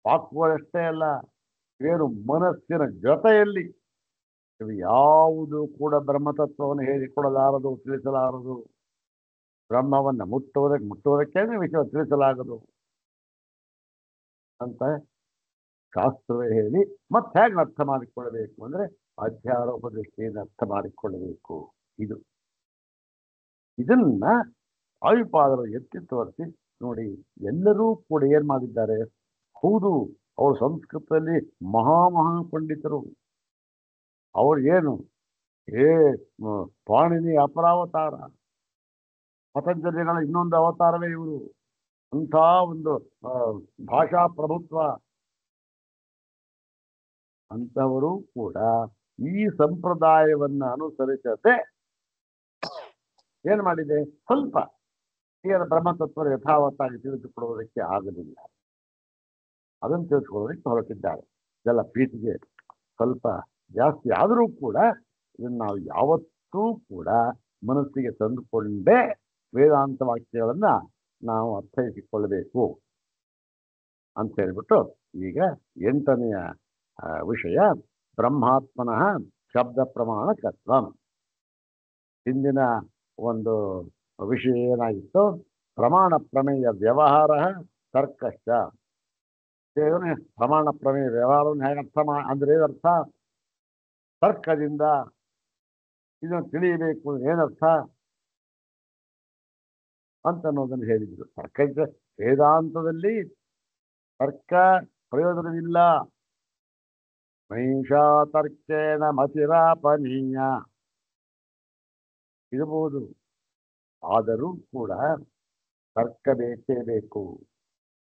ವಾಕ್ಗಳಷ್ಟೇ ಅಲ್ಲ, ಏನು ಮನಸ್ಸಿನ ಜೊತೆಯಲ್ಲಿ ಇವು ಯಾವುದು ಕೂಡ ಬ್ರಹ್ಮತತ್ವವನ್ನು ಹೇಳಿಕೊಡಲಾರದು, ತಿಳಿಸಲಾರದು. ಬ್ರಹ್ಮವನ್ನ ಮುಟ್ಟುವುದಕ್ಕೆ ವಿಷಯ ತಿಳಿಸಲಾಗದು ಅಂತ ಶಾಸ್ತ್ರವೇ ಹೇಳಿ ಮತ್ತೆ ಹೇಗೆ ಅರ್ಥ ಮಾಡಿಕೊಳ್ಳಬೇಕು ಅಂದ್ರೆ ಅಧ್ಯಾರೋಪ ದೃಷ್ಟಿಯಿಂದ ಅರ್ಥ ಮಾಡಿಕೊಳ್ಳಬೇಕು. ಇದನ್ನ ವಾಯುಪಾದರು ಎತ್ತಿ ತೋರಿಸಿ ನೋಡಿ, ಎಲ್ಲರೂ ಕೂಡ ಏನ್ ಮಾಡಿದ್ದಾರೆ, ಹೌದು ಅವರು ಸಂಸ್ಕೃತದಲ್ಲಿ ಮಹಾ ಪಂಡಿತರು. ಅವ್ರು ಏನು ಪಾಣಿನಿ ಅಪರಾವತಾರ, ಪತಂಜಲಿಗಳ ಇನ್ನೊಂದು ಅವತಾರವೇ ಇವರು. ಅಂಥ ಒಂದು ಭಾಷಾ ಪ್ರಭುತ್ವ. ಅಂತವರು ಕೂಡ ಈ ಸಂಪ್ರದಾಯವನ್ನ ಅನುಸರಿಸದೆ ಏನ್ ಮಾಡಿದೆ, ಸ್ವಲ್ಪ ಬ್ರಹ್ಮತತ್ವ ಯಥಾವತ್ತಾಗಿ ತಿಳಿದುಕೊಳ್ಳುವುದಕ್ಕೆ ಆಗಲಿಲ್ಲ. ಅದನ್ನು ತಿಳಿದುಕೊಳ್ಳೋದಕ್ಕೆ ಹೊರಟಿದ್ದಾರೆ. ಇದೆಲ್ಲ ಪೀಠಿಗೆ ಸ್ವಲ್ಪ ಜಾಸ್ತಿ ಆದರೂ ಕೂಡ ಇದನ್ನು ನಾವು ಯಾವತ್ತೂ ಕೂಡ ಮನಸ್ಸಿಗೆ ತಂದುಕೊಂಡೇ ವೇದಾಂತ ವಾಕ್ಯಗಳನ್ನ ನಾವು ಅರ್ಥೈಸಿಕೊಳ್ಳಬೇಕು ಅಂತ ಹೇಳ್ಬಿಟ್ಟು ಈಗ 8ನೆಯ ವಿಷಯ ಬ್ರಹ್ಮಾತ್ಮನಃ ಶಬ್ದ ಪ್ರಮಾಣಕತ್ವ. ಹಿಂದಿನ ಒಂದು ವಿಷಯ ಏನಾಗಿತ್ತು, ಪ್ರಮಾಣ ಪ್ರಮೇಯ ವ್ಯವಹಾರ ತರ್ಕಶ್ಚ. ಪ್ರಮಾಣ ಪ್ರಮೇಯ ವ್ಯವಹಾರವನ್ನು ಹೇಗೆ ಅರ್ಥ ಅಂದ್ರೆ ಏನರ್ಥ, ತರ್ಕದಿಂದ ಇದನ್ನು ತಿಳಿಯಬೇಕು ಏನರ್ಥ ಅಂತ ಅನ್ನೋದನ್ನು ಹೇಳಿದ್ರು. ತರ್ಕ ವೇದಾಂತದಲ್ಲಿ ತರ್ಕ ಪ್ರಯೋಜನವಿಲ್ಲ. ಮಹಿಷಾ ತರ್ಕೇನ ಮತಿರಾಪನೀಯ ಇರಬಹುದು, ಆದರೂ ಕೂಡ ತರ್ಕ ಬೇಕೇ ಬೇಕು.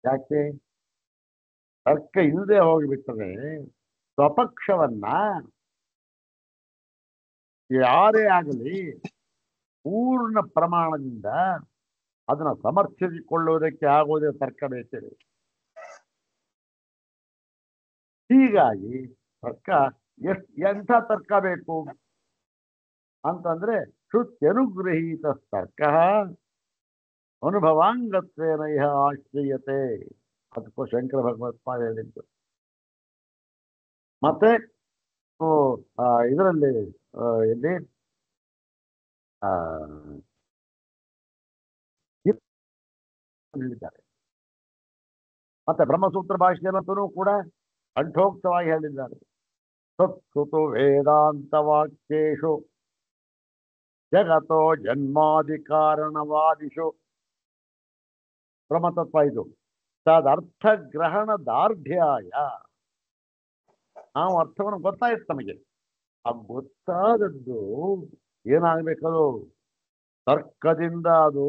ಯಾಕೆ? ತರ್ಕ ಇಲ್ಲದೆ ಹೋಗಿಬಿಟ್ಟರೆ ಸ್ವಪಕ್ಷವನ್ನ ಯಾರೇ ಆಗಲಿ ಪೂರ್ಣ ಪ್ರಮಾಣದಿಂದ ಅದನ್ನ ಸಮರ್ಥಿಸಿಕೊಳ್ಳುವುದಕ್ಕೆ ಆಗುವುದೇ ತರ್ಕ ಬೇಕೇ. ಹೀಗಾಗಿ ತರ್ಕ ಎಂಥ ತರ್ಕ ಬೇಕು ಅಂತಂದ್ರೆ ಶ್ರುತ್ಯನುಗೃಹೀತ ತರ್ಕ ಅನುಭವಾಂಗತ್ವೇನ ಇಹ ಆಶ್ರಯತೆ. ಅದಕ್ಕೂ ಶಂಕರ ಭಗವತ್ಪಾದ ಹೇಳಿದ್ದು. ಮತ್ತೆ ಇದರಲ್ಲಿ ಎಲ್ಲಿ ಹೇಳಿದ್ದಾರೆ. ಮತ್ತೆ ಬ್ರಹ್ಮಸೂತ್ರ ಭಾಷೆಯಲ್ಲಂತೂ ಕೂಡ ಕಂಠೋಕ್ತವಾಗಿ ಹೇಳಿದ್ದಾರೆ. ತತ್ಸುತು ವೇದಾಂತ ವಾಕ್ಯೇಶು ಜಗತೋ ಜನ್ಮಾದಿ ಕಾರಣವಾದಿಶು. ಬ್ರಹ್ಮತತ್ವ ಇದು. ತದರ್ಥ ಗ್ರಹಣ ದಾರ್ಢ್ಯಾಯ. ನಾವು ಅರ್ಥವನ್ನು ಗೊತ್ತಾಯ್ತು ನಮಗೆ. ಆ ಗೊತ್ತಾದದ್ದು ಏನಾಗಬೇಕದು, ತರ್ಕದಿಂದ ಅದು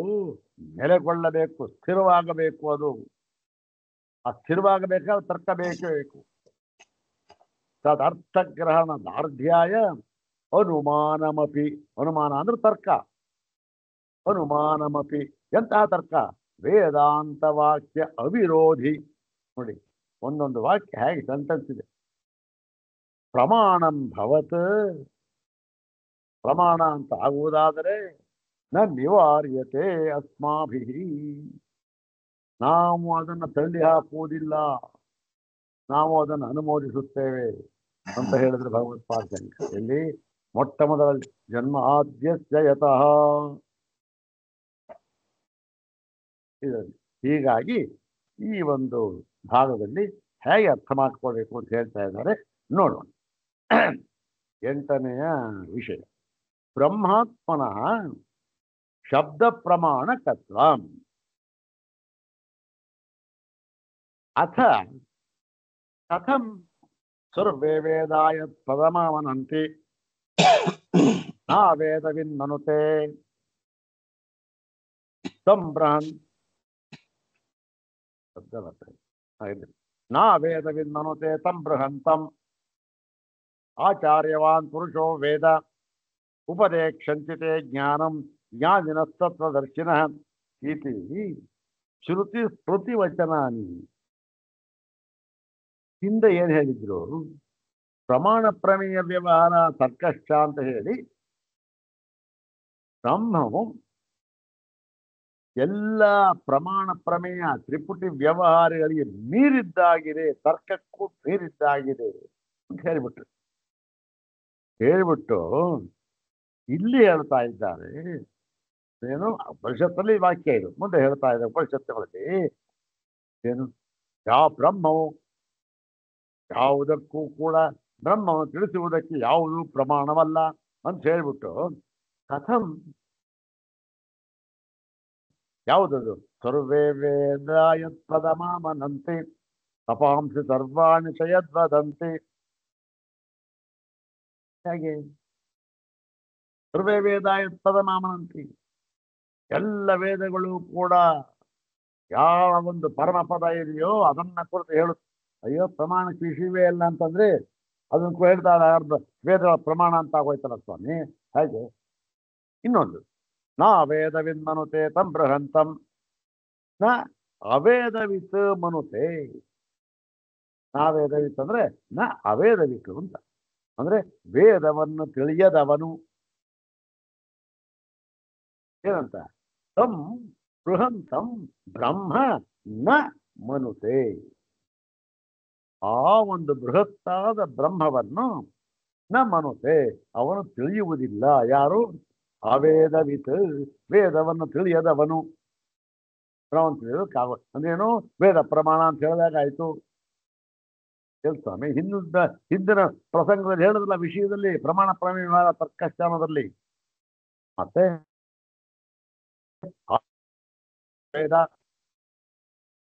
ನೆಲೆಗೊಳ್ಳಬೇಕು, ಸ್ಥಿರವಾಗಬೇಕು. ಅದು ಆ ಸ್ಥಿರವಾಗಬೇಕಾದ್ರೆ ತರ್ಕ ಬೇಕೇ ಬೇಕು. ತದರ್ಥಗ್ರಹಣ ದಾರ್ಢ್ಯಾಯ ಅನುಮಾನಮಪಿ. ಅನುಮಾನ ಅಂದ್ರೆ ತರ್ಕ. ಅನುಮಾನಮಪಿ ಎಂತಹ ತರ್ಕ? ವೇದಾಂತ ವಾಕ್ಯ ಅವಿರೋಧಿ. ನೋಡಿ, ಒಂದೊಂದು ವಾಕ್ಯ ಹೇಗೆ ಸೆಂಟೆನ್ಸ್ ಇದೆ. ಪ್ರಮಾಣಂ ಭವತ್, ಪ್ರಮಾಣ ಅಂತ ಆಗುವುದಾದರೆ ನ ನಿವಾರ್ಯತೆ ಅಸ್ಮಾಭಿ, ನಾವು ಅದನ್ನು ತಳ್ಳಿ ಹಾಕುವುದಿಲ್ಲ, ನಾವು ಅದನ್ನು ಅನುಮೋದಿಸುತ್ತೇವೆ ಅಂತ ಹೇಳಿದ್ರೆ ಭಗವತ್ಪಾದ ಶಂಕರ. ಎಲ್ಲಿ? ಮೊಟ್ಟ ಮೊದಲ ಜನ್ಮ ಆದ್ಯಸ್ಯ ಯತಃ ಇದರಲ್ಲಿ. ಹೀಗಾಗಿ ಈ ಒಂದು ಭಾಗದಲ್ಲಿ ಹೇಗೆ ಅರ್ಥ ಮಾಡ್ಕೊಳ್ಬೇಕು ಅಂತ ಹೇಳ್ತಾ ಇದ್ದಾರೆ ನೋಡೋಣ. 8ನೆಯ ವಿಷಯ ಬ್ರಹ್ಮಾತ್ಮನಃ ಶಬ್ದ ಪ್ರಮಾಣಕತ್ವ. ಅಥ ಕಥಂ ಸರ್ವೇ ವೇದಾಯ ಪದಮಾವನಂತಿ ನಾ ವೇದವಿನ್ಮನುತೆ ಸಂಬ್ರಹನ್. ನಾ ವೇದವಿನ್ಮನುತೆ ತಂ ಬೃಹಂತಂ ಆಚಾರ್ಯವಾನ್ ಪುರುಷೋ ವೇದ ಉಪದೇಕ್ಷಂಚಿತೆ ಜ್ಞಾನಂ ಜ್ಞಾನಿನಸ್ತತ್ವದರ್ಶಿನಃ ಇತಿ ಶ್ರುತಿ ಸ್ಮೃತಿ ವಚನಾನಿ. ಹಿಂದೆ ಏನ್ ಹೇಳಿದ್ರು? ಪ್ರಮಾಣ ಪ್ರಮೇಯ ವ್ಯವಹಾರ ತರ್ಕಶ್ಚ ಅಂತ ಹೇಳಿ ಬ್ರಹ್ಮವು ಎಲ್ಲ ಪ್ರಮಾಣ ಪ್ರಮೇಯ ತ್ರಿಪುಟಿ ವ್ಯವಹಾರಗಳಿಗೆ ಮೀರಿದ್ದಾಗಿದೆ, ತರ್ಕಕ್ಕೂ ಮೀರಿದ್ದಾಗಿದೆ ಅಂತ ಹೇಳ್ಬಿಟ್ಟು ಇಲ್ಲಿ ಹೇಳ್ತಾ ಇದ್ದಾರೆ. ಏನು ಉಪನಿಷತ್ತಲ್ಲಿ ವಾಕ್ಯ ಇದು, ಮುಂದೆ ಹೇಳ್ತಾ ಇದೆ ಉಪನಿಷತ್ತುಗಳಲ್ಲಿ ಏನು ಯಾವ ಬ್ರಹ್ಮವು ಯಾವುದಕ್ಕೂ ಕೂಡ ಬ್ರಹ್ಮವನ್ನು ತಿಳಿಸುವುದಕ್ಕೆ ಯಾವುದು ಪ್ರಮಾಣವಲ್ಲ ಅಂತ ಹೇಳ್ಬಿಟ್ಟು ಕಥಂ ಯಾವುದದು ಸರ್ವೇ ವೇದ ಯತ್ಪದಮಾಮನಂತೆ ತಪಾಂಸಿ ಸರ್ವಾಣಿ ಚಯದ್ವದಂತೆ. ಹೇಗೆ ಸರ್ವೇ ವೇದ ಯತ್ಪದಮಾಮನಂತಿ, ಎಲ್ಲ ವೇದಗಳು ಕೂಡ ಯಾವ ಒಂದು ಪರಮಪದ ಇದೆಯೋ ಅದನ್ನ ಕುರಿತು ಹೇಳುತ್ತೆ. ಅಯ್ಯೋ ಪ್ರಮಾಣಕ್ಕೆ ವಿಷಯವೇ ಇಲ್ಲ ಅಂತಂದ್ರೆ ಅದನ್ನು ಹೇಳ್ತಾ ವೇದ ಪ್ರಮಾಣ ಅಂತ ಆಗೋಯ್ತಲ್ಲ ಸ್ವಾಮಿ. ಹಾಗೆ ಇನ್ನೊಂದು ನಾ ವೇದವಿದ್ ಮನುತೆ ತಂ ಬೃಹಂತಂ ನ ಅವೇದವಿತ್ ಮನುತೆ. ನಾ ವೇದವಿತ್ ಅಂದ್ರೆ ನ ಅವೇದವಿತ್ತು ಅಂತ ಅಂದ್ರೆ ವೇದವನ್ನು ತಿಳಿಯದವನು ಏನಂತ ತಂ ಬೃಹಂತಂ ಬ್ರಹ್ಮ ನ ಮನುತೆ. ಆ ಒಂದು ಬೃಹತ್ತಾದ ಬ್ರಹ್ಮವನ್ನು ನ ಮನುತೆ ಅವನು ತಿಳಿಯುವುದಿಲ್ಲ. ಯಾರು? ಅವೇದವಿತ್, ವೇದವನ್ನು ತಿಳಿಯದವನು. ಅಂದ್ರೇನು? ವೇದ ಪ್ರಮಾಣ ಅಂತ ಹೇಳಿದಾಗ ಆಯ್ತು. ಸ್ವಾಮಿ ಹಿಂದಿನ ಪ್ರಸಂಗದಲ್ಲಿ ಹೇಳಿದ್ರಲ್ಲ ವಿಷಯದಲ್ಲಿ ಪ್ರಮಾಣ ಪ್ರಮೇಯ ತರ್ಕಸ್ಥಾನದಲ್ಲಿ ಮತ್ತೆ ವೇದ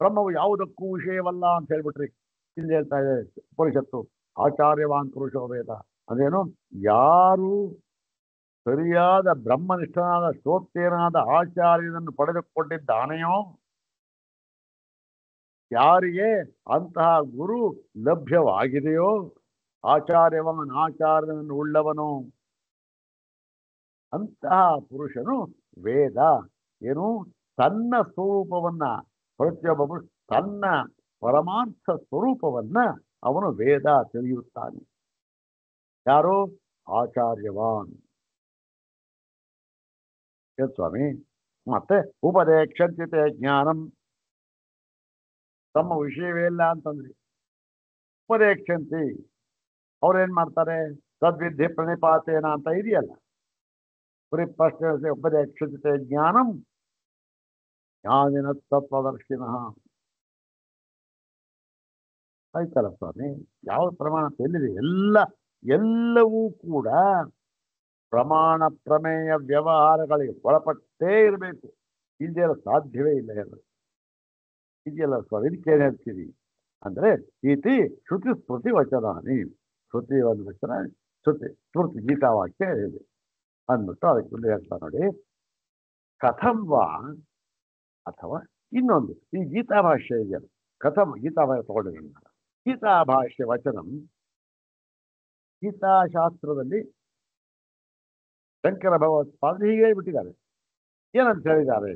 ಬ್ರಹ್ಮವು ಯಾವುದಕ್ಕೂ ವಿಷಯವಲ್ಲ ಅಂತ ಹೇಳ್ಬಿಟ್ರಿ. ಇಲ್ಲಿ ಹೇಳ್ತಾ ಇದೆ ಉಪನಿಷತ್ತು ಆಚಾರ್ಯವಾನ್ ಪುರುಷೋ ವೇದ. ಅಂದ್ರೇನು? ಯಾರು ಸರಿಯಾದ ಬ್ರಹ್ಮನಿಷ್ಠನಾದ ಶ್ರೋತ್ಯನಾದ ಆಚಾರ್ಯನನ್ನು ಪಡೆದುಕೊಂಡಿದ್ದಾನೆಯೋ, ಯಾರಿಗೆ ಅಂತಹ ಗುರು ಲಭ್ಯವಾಗಿದೆಯೋ, ಆಚಾರ್ಯನನ್ನು ಉಳ್ಳವನು ಅಂತಹ ಪುರುಷನು ವೇದ ಏನು ತನ್ನ ಸ್ವರೂಪವನ್ನ, ಪ್ರತಿಯೊಬ್ಬರು ತನ್ನ ಪರಮಾರ್ಥ ಸ್ವರೂಪವನ್ನ ಅವನು ವೇದ ತಿಳಿಯುತ್ತಾನೆ. ಯಾರು? ಆಚಾರ್ಯವಾನ್. ಸ್ವಾಮಿ ಮತ್ತೆ ಉಪದೇಕ್ಷಂಚಿತೆ ಜ್ಞಾನಂ, ತಮ್ಮ ವಿಷಯವೇ ಇಲ್ಲ ಅಂತಂದ್ರಿ. ಉಪದೇಕ್ಷಂತಿ ಅವ್ರೇನ್ ಮಾಡ್ತಾರೆ? ತದ್ವಿದ್ಯೆ ಪ್ರಣಿಪಾತೇನ ಅಂತ ಇದೆಯಲ್ಲ, ಉಪದೇಕ್ಷಂಚಿತೆ ಜ್ಞಾನಂ ಜ್ಞಾನಿನ ತತ್ವದರ್ಶಿನ. ಆಯ್ತಲ್ಲ ಸ್ವಾಮಿ, ಯಾವ ಪ್ರಮಾಣ ಎಲ್ಲಿದೆ? ಎಲ್ಲವೂ ಕೂಡ ಪ್ರಮಾಣ ಪ್ರಮೇಯ ವ್ಯವಹಾರಗಳಿಗೆ ಒಳಪಟ್ಟೇ ಇರಬೇಕು. ಇದೆಲ್ಲ ಸಾಧ್ಯವೇ ಇಲ್ಲ ಹೇಳೋದು. ಇದೆಯಲ್ಲ ಸ್ವಾಮಿ, ಇದಕ್ಕೇನು ಹೇಳ್ತೀರಿ ಅಂದ್ರೆ ಇತಿ ಶ್ರುತಿ ಸ್ಮೃತಿ ವಚನಾನಿ. ಶ್ರುತಿ ಒಂದು ವಚನ, ಸ್ಮೃತಿ ಗೀತಾವಾಕ್ಯ ಇದೆ ಅಂದ್ಬಿಟ್ಟು ಅದಕ್ಕೆ ಮುಂದೆ ಹೇಳ್ತಾ ನೋಡಿ. ಕಥಂವಾ ಅಥವಾ ಇನ್ನೊಂದು ಈ ಗೀತಾಭಾಷ್ಯ ಇದೆಯಲ್ಲ, ಕಥಂ ಗೀತಾಭಾಷ್ಯ ತಗೊಂಡಿರೋಣ. ಗೀತಾಭಾಷ್ಯ ವಚನಂ ಗೀತಾಶಾಸ್ತ್ರದಲ್ಲಿ ಶಂಕರ ಭಗವತ್ಪಾದರು ಹೀಗೆ ಬಿಟ್ಟಿದ್ದಾರೆ. ಏನಂತ ಹೇಳಿದ್ದಾರೆ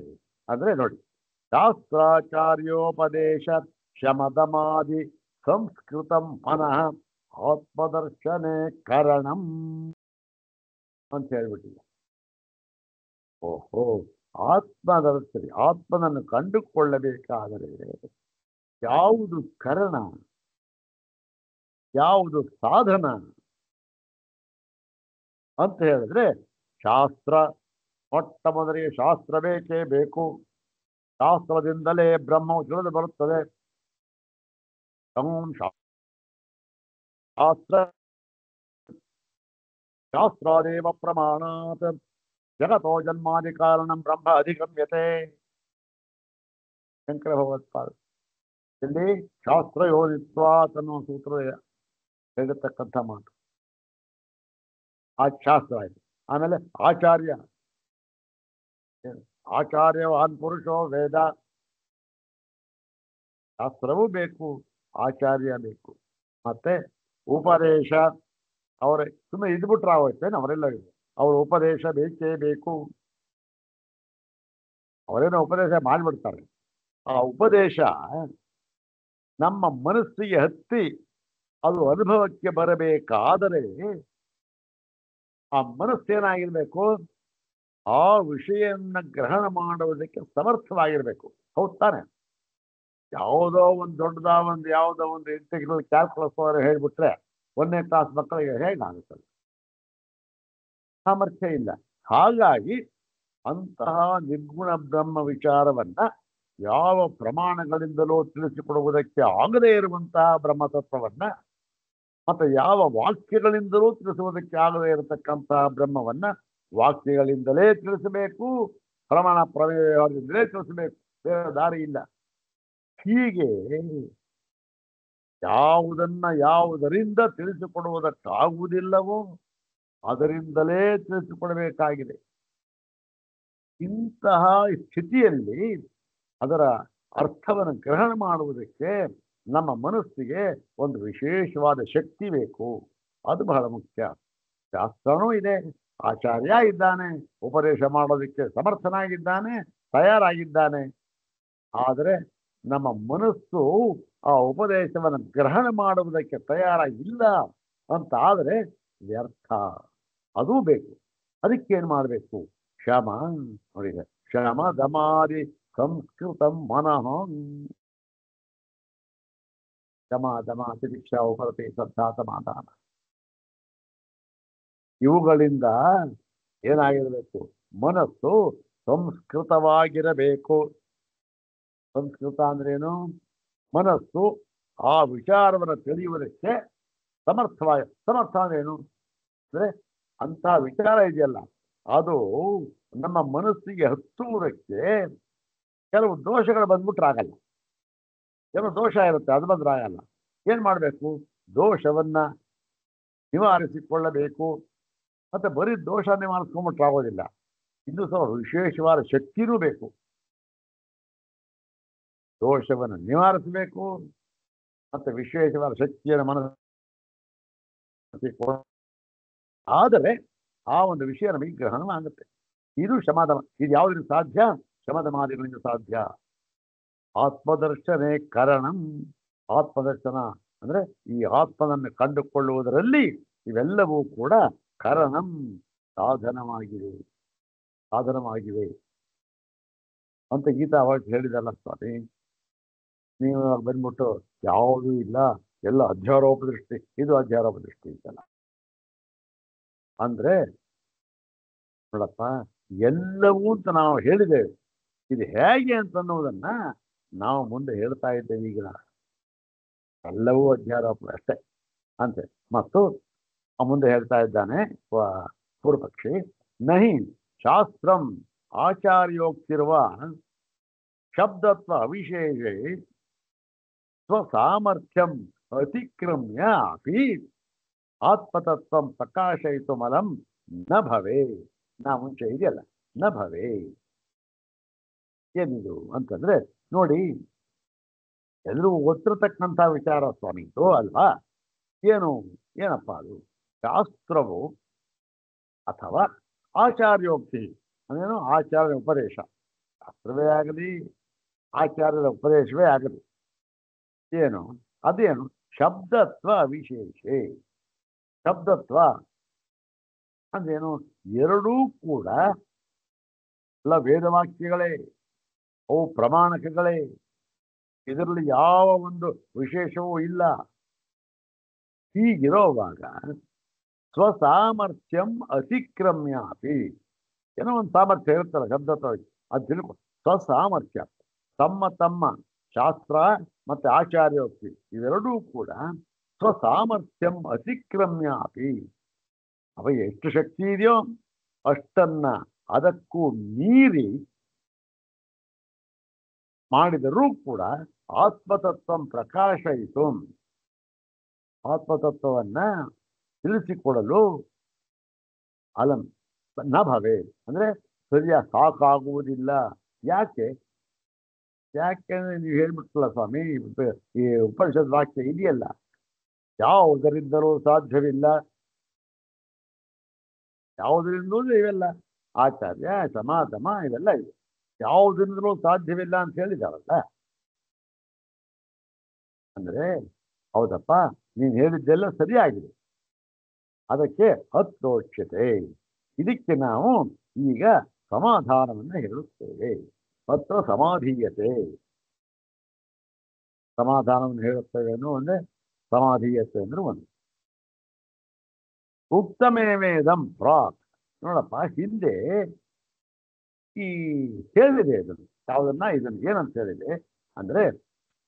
ಅಂದ್ರೆ ನೋಡಿ, ಶಾಸ್ತ್ರಾಚಾರ್ಯೋಪದೇಶ ಶಮದಮಾದಿ ಸಂಸ್ಕೃತಂ ಮನಃ ಆತ್ಮದರ್ಶನೇ ಕರಣಂ ಅಂತ ಹೇಳ್ಬಿಟ್ಟಿಲ್ಲ. ಓಹೋ, ಆತ್ಮದರ್ಶನ, ಆತ್ಮನನ್ನು ಕಂಡುಕೊಳ್ಳಬೇಕಾದರೆ ಯಾವುದು ಕರಣ, ಯಾವುದು ಸಾಧನ ಅಂತ ಹೇಳಿದ್ರೆ ಶಾಸ್ತ್ರ. ಮೊಟ್ಟ ಮೊದಲಿಗೆ ಶಾಸ್ತ್ರ ಬೇಕೇ ಬೇಕು. ಶಾಸ್ತ್ರದಿಂದಲೇ ಬ್ರಹ್ಮವು ತಿಳಿದು ಬರುತ್ತದೆ. ಶಾಸ್ತ್ರಾದೇವ ಪ್ರಮಾಣಾತ್ ಜಗತೋ ಜನ್ಮಾದಿ ಕಾರಣಂ ಬ್ರಹ್ಮ ಅಧಿಗಮ್ಯತೆ. ಶಂಕರ ಭಗವತ್ಪಾದ ಇಲ್ಲಿ ಶಾಸ್ತ್ರಯೋನಿತ್ವಾತ್ ಅನ್ನುವ ಸೂತ್ರ ಹೇಳಿರ್ತಕ್ಕಂಥ ಮಾತು. ಆ ಶಾಸ್ತ್ರ ಆಯ್ತು. ಆಮೇಲೆ ಆಚಾರ್ಯವಾನ್ ಪುರುಷೋ ವೇದ. ಶಾಸ್ತ್ರವೂ ಬೇಕು, ಆಚಾರ್ಯ ಬೇಕು. ಮತ್ತೆ ಉಪದೇಶ, ಅವರೇ ಸುಮ್ಮನೆ ಇದ್ಬಿಟ್ರೆ ಆಗೋಯ್ತೇನೆ ಅವರೆಲ್ಲರಿಗೂ. ಅವ್ರ ಉಪದೇಶ ಬೇಕೇ ಬೇಕು. ಅವರೇನೋ ಉಪದೇಶ ಮಾಡಿಬಿಡ್ತಾರೆ. ಆ ಉಪದೇಶ ನಮ್ಮ ಮನಸ್ಸಿಗೆ ಹತ್ತಿ ಅದು ಅನುಭವಕ್ಕೆ ಬರಬೇಕಾದರೆ ಆ ಮನಸ್ಸೇನಾಗಿರ್ಬೇಕು, ಆ ವಿಷಯವನ್ನ ಗ್ರಹಣ ಮಾಡುವುದಕ್ಕೆ ಸಮರ್ಥವಾಗಿರ್ಬೇಕು. ಹೌದ್ ತಾನೆ? ಯಾವುದೋ ಒಂದು ಯಾವುದೋ ಒಂದು ಇಂಟಿಗ್ರಲ್ ಕ್ಯಾಲ್ಕುಲಸ್ ಅವರು ಹೇಳ್ಬಿಟ್ರೆ 1ನೇ ಕ್ಲಾಸ್ ಮಕ್ಕಳಿಗೆ ಹೇಗಾಗುತ್ತದೆ? ಸಾಮರ್ಥ್ಯ ಇಲ್ಲ. ಹಾಗಾಗಿ ಅಂತಹ ನಿರ್ಗುಣ ಬ್ರಹ್ಮ ವಿಚಾರವನ್ನ ಯಾವ ಪ್ರಮಾಣಗಳಿಂದಲೂ ತಿಳಿಸಿಕೊಡುವುದಕ್ಕೆ ಆಗದೇ ಇರುವಂತಹ ಬ್ರಹ್ಮತತ್ವವನ್ನ, ಮತ್ತೆ ಯಾವ ವಾಕ್ಯಗಳಿಂದಲೂ ತಿಳಿಸುವುದಕ್ಕೆ ಆಗದೇ ಇರತಕ್ಕಂತಹ ಬ್ರಹ್ಮವನ್ನ ವಾಕ್ಯಗಳಿಂದಲೇ ತಿಳಿಸಬೇಕು, ಪ್ರಮಾಣ ಪ್ರಮೇಯದಿಂದಲೇ ತಿಳಿಸಬೇಕು, ಬೇರೆ ದಾರಿ ಇಲ್ಲ. ಹೀಗೆ ಯಾವುದರಿಂದ ತಿಳಿಸಿಕೊಡುವುದಕ್ಕಾಗುವುದಿಲ್ಲವೋ ಅದರಿಂದಲೇ ತಿಳಿಸಿಕೊಡಬೇಕಾಗಿದೆ. ಇಂತಹ ಸ್ಥಿತಿಯಲ್ಲಿ ಅದರ ಅರ್ಥವನ್ನು ಗ್ರಹಣ ಮಾಡುವುದಕ್ಕೆ ನಮ್ಮ ಮನಸ್ಸಿಗೆ ಒಂದು ವಿಶೇಷವಾದ ಶಕ್ತಿ ಬೇಕು. ಅದು ಬಹಳ ಮುಖ್ಯ. ಶಾಸ್ತ್ರನೂ ಇದೆ, ಆಚಾರ್ಯ ಇದ್ದಾನೆ, ಉಪದೇಶ ಮಾಡೋದಕ್ಕೆ ಸಮರ್ಥನಾಗಿದ್ದಾನೆ, ತಯಾರಾಗಿದ್ದಾನೆ. ಆದರೆ ನಮ್ಮ ಮನಸ್ಸು ಆ ಉಪದೇಶವನ್ನು ಗ್ರಹಣ ಮಾಡುವುದಕ್ಕೆ ತಯಾರಾಗಿಲ್ಲ ಅಂತ ಆದರೆ ವ್ಯರ್ಥ. ಅದೂ ಬೇಕು. ಅದಕ್ಕೇನು ಮಾಡಬೇಕು? ಶಮ ನೋಡಿದೆ, ಶಮ ದಮಾದಿ ಸಂಸ್ಕೃತಂ ಮನಃ, ಶಮ ದಮ ತಿತಿಕ್ಷಾ ಉಪರತಿ ಶ್ರದ್ಧಾ ಸಮಾಧಾನ, ಇವುಗಳಿಂದ ಏನಾಗಿರಬೇಕು? ಮನಸ್ಸು ಸಂಸ್ಕೃತವಾಗಿರಬೇಕು. ಸಂಸ್ಕೃತ ಅಂದ್ರೇನು? ಮನಸ್ಸು ಆ ವಿಚಾರವನ್ನು ತಿಳಿಯುವುದಕ್ಕೆ ಸಮರ್ಥ ಅಂದ್ರೇನು ಅಂದ್ರೆ ಅಂತ ವಿಚಾರ ಇದೆಯಲ್ಲ, ಅದು ನಮ್ಮ ಮನಸ್ಸಿಗೆ ಹತ್ತುವುದಕ್ಕೆ ಕೆಲವು ದೋಷಗಳು ಬಂದ್ಬಿಟ್ರೆ ಆಗಲ್ಲ. ಕೆಲವು ದೋಷ ಇರುತ್ತೆ, ಅದು ಬಂದ್ರೆ ಆಗಲ್ಲ. ಏನ್ ಮಾಡಬೇಕು? ದೋಷವನ್ನ ನಿವಾರಿಸಿಕೊಳ್ಳಬೇಕು. ಮತ್ತೆ ಬರೀ ದೋಷ ನಿವಾರಿಸ್ಕೊಂಡ್ಬಿಟ್ರೆ ಆಗೋದಿಲ್ಲ, ಇನ್ನೂ ಸಹ ವಿಶೇಷವಾದ ಶಕ್ತಿನೂ ಬೇಕು. ದೋಷವನ್ನು ನಿವಾರಿಸಬೇಕು, ಮತ್ತೆ ವಿಶೇಷವಾದ ಶಕ್ತಿಯನ್ನು ಮನಸ್ಸು. ಆದರೆ ಆ ಒಂದು ವಿಷಯ ನಮಗೆ ಗ್ರಹಣವಾಗುತ್ತೆ. ಇದು ಶಮದಮ. ಇದು ಯಾವುದರಿಂದ ಸಾಧ್ಯ? ಶಮದಮಾದಿಗಳಿಂದ ಸಾಧ್ಯ. ಆತ್ಮದರ್ಶನೇ ಕರಣಂ. ಆತ್ಮದರ್ಶನ ಅಂದ್ರೆ ಈ ಆತ್ಮನನ್ನು ಕಂಡುಕೊಳ್ಳುವುದರಲ್ಲಿ ಇವೆಲ್ಲವೂ ಕೂಡ ಕರಣಂ, ಸಾಧನವಾಗಿವೆ ಅಂತ ಗೀತಾ ಅವಾಗ ಹೇಳಿದಲ್ಲ ಸ್ವಾಮಿ. ನೀವು ಬಂದ್ಬಿಟ್ಟು ಯಾವುದೂ ಇಲ್ಲ, ಎಲ್ಲ ಅಧ್ಯಾರೋಪ ದೃಷ್ಟಿ, ಇದು ಅಧ್ಯಾರೋಪ ದೃಷ್ಟಿ ಅಂತಲ್ಲ. ಅಂದ್ರೆ ನೋಡಪ್ಪ, ಎಲ್ಲವೂ ಅಂತ ನಾವು ಹೇಳಿದ್ದೇವೆ. ಇದು ಹೇಗೆ ಅಂತ ಅನ್ನೋದನ್ನ ನಾವು ಮುಂದೆ ಹೇಳ್ತಾ ಇದ್ದೇವೆ. ಈಗ ಎಲ್ಲವೂ ಅಧ್ಯಾರೋಪ ಅಷ್ಟೇ ಅಂತೆ. ಮತ್ತು ಮುಂದೆ ಹೇಳ್ತಾ ಇದ್ದಾನೆ ಪೂರ್ವಪಕ್ಷಿ, ನಹಿ ಶಾಸ್ತ್ರಂ ಆಚಾರ್ಯೋಕ್ತಿರುವ ಶಬ್ದತ್ವ ಅವಿಶೇಷೇ ಸ್ವಸಾಮರ್ಥ್ಯಂ ಅತಿಕ್ರಮ್ಯ ಅಪಿ ಆತ್ಮತತ್ವಂ ಪ್ರಕಾಶಯಿತು ಮಲಂ ನ ಭವೇ. ನಾ ಮುಂಚೆ ಇದೆಯಲ್ಲ, ನ ಭವೇ ಏನಿದು ಅಂತಂದ್ರೆ ನೋಡಿ, ಎಲ್ಲರೂ ಒತ್ತಿರತಕ್ಕಂಥ ವಿಚಾರ ಸ್ವಾಮಿ ಇದು ಅಲ್ವಾ? ಏನಪ್ಪ ಅದು? ಶಾಸ್ತ್ರವು ಅಥವಾ ಆಚಾರ್ಯೋಕ್ತಿ ಅಂದ್ರೇನು? ಆಚಾರ್ಯ ಉಪದೇಶ. ಶಾಸ್ತ್ರವೇ ಆಗಲಿ, ಆಚಾರ್ಯರ ಉಪದೇಶವೇ ಆಗಲಿ, ಅದೇನು? ಶಬ್ದತ್ವ ಅವಿಶೇಷೆ. ಶಬ್ದತ್ವ ಅಂದ್ರೇನು? ಎರಡೂ ಕೂಡ ಎಲ್ಲ ವೇದವಾಕ್ಯಗಳೇ, ಅವು ಪ್ರಮಾಣಕಗಳೇ. ಇದರಲ್ಲಿ ಯಾವ ಒಂದು ವಿಶೇಷವೂ ಇಲ್ಲ. ಹೀಗಿರೋವಾಗ ಸ್ವಸಾಮರ್ಥ್ಯಂ ಅತಿಕ್ರಮ್ಯಾಪಿ, ಏನೋ ಒಂದು ಸಾಮರ್ಥ್ಯ ಇರುತ್ತಲ್ಲ ಶಬ್ದತ್ವ, ಅದು ತಿಳ್ಕೊ. ಸ್ವಸಾಮರ್ಥ್ಯ, ತಮ್ಮ ಶಾಸ್ತ್ರ ಮತ್ತೆ ಆಚಾರ್ಯೋಕ್ತಿ ಇವೆರಡೂ ಕೂಡ ಸ್ವಸಾಮರ್ಥ್ಯಂ ಅತಿಕ್ರಮ್ಯಾಪಿ, ಅವ ಎಷ್ಟು ಶಕ್ತಿ ಇದೆಯೋ ಅಷ್ಟನ್ನ ಅದಕ್ಕೂ ಮೀರಿ ಮಾಡಿದರೂ ಕೂಡ ಆತ್ಮತತ್ವ ಪ್ರಕಾಶಯಿತು, ಆತ್ಮತತ್ವವನ್ನ ತಿಳಿಸಿಕೊಡಲು ಅಲಂ ನ ಭವೆ ಅಂದ್ರೆ ಸರಿಯಾಗಿ ಸಾಕಾಗುವುದಿಲ್ಲ. ಯಾಕೆ ನೀವು ಹೇಳ್ಬಿಟ್ಟಲ್ಲ ಸ್ವಾಮಿ, ಈ ಉಪನಿಷತ್ ವಾಕ್ಯ ಇದೆಯಲ್ಲ, ಯಾವುದರಿಂದಲೂ ಸಾಧ್ಯವಿಲ್ಲ, ಯಾವುದರಿಂದಲೂ ಇವೆಲ್ಲ ಆಚಾರ್ಯ ಸಮಾಧಮ ಇವೆಲ್ಲ ಇದೆ, ಯಾವುದರಿಂದಲೂ ಸಾಧ್ಯವಿಲ್ಲ ಅಂತ ಹೇಳಿದಾರಲ್ಲ. ಅಂದ್ರೆ ಹೌದಪ್ಪ, ನೀನು ಹೇಳಿದ್ದೆಲ್ಲ ಸರಿಯಾಗಿದೆ. ಅದಕ್ಕೆ ಹತ್ರೋಚ್ಯತೆ. ಇದಕ್ಕೆ ನಾವು ಈಗ ಸಮಾಧಾನವನ್ನು ಹೇಳುತ್ತೇವೆ. ಹತ್ರ ಸಮಾಧೀಯತೆ. ಸಮಾಧಾನವನ್ನು ಹೇಳುತ್ತೇವೆ ಅನ್ನೋ ಒಂದೇ, ಸಮಾಧೀಯತೆ ಅಂದ್ರೆ ಒಂದು. ಉಕ್ತಮೇವೇದಂ ಪ್ರಾಕ್. ನೋಡಪ್ಪ, ಹಿಂದೆ ಈ ಹೇಳಿದೆ ಇದನ್ನು. ಯಾವುದನ್ನ? ಇದನ್ನು ಏನಂತ ಹೇಳಿದೆ ಅಂದ್ರೆ,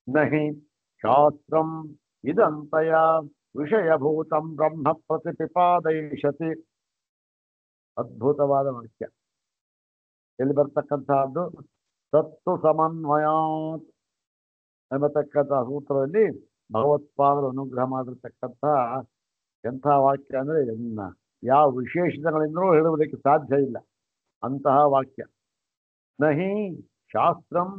ನಹಿ ಶಾಸ್ತ್ರಂ ಇದಂತಯ ವಿಷಯಭೂತಂ ಬ್ರಹ್ಮ ಪ್ರತಿಪಿಪಾದಯಿಷತಿ. ಅದ್ಭುತವಾದ ವಾಕ್ಯ. ಎಲ್ಲಿ ಬರ್ತಕ್ಕಂತಹದ್ದು? ತತ್ವ ಸಮನ್ವಯಾತ್ ಎಂಬತಕ್ಕಂಥ ಸೂತ್ರದಲ್ಲಿ ಭಗವತ್ಪಾದರು ಅನುಗ್ರಹ ಮಾಡಿರ್ತಕ್ಕಂಥ ಎಂಥ ವಾಕ್ಯ ಅಂದ್ರೆ ಇದನ್ನ ಯಾವ ವಿಶೇಷಣಗಳಿಂದಲೂ ಹೇಳುವುದಕ್ಕೆ ಸಾಧ್ಯ ಇಲ್ಲ ಅಂತಹ ವಾಕ್ಯ. ನಹಿ ಶಾಸ್ತ್ರಂ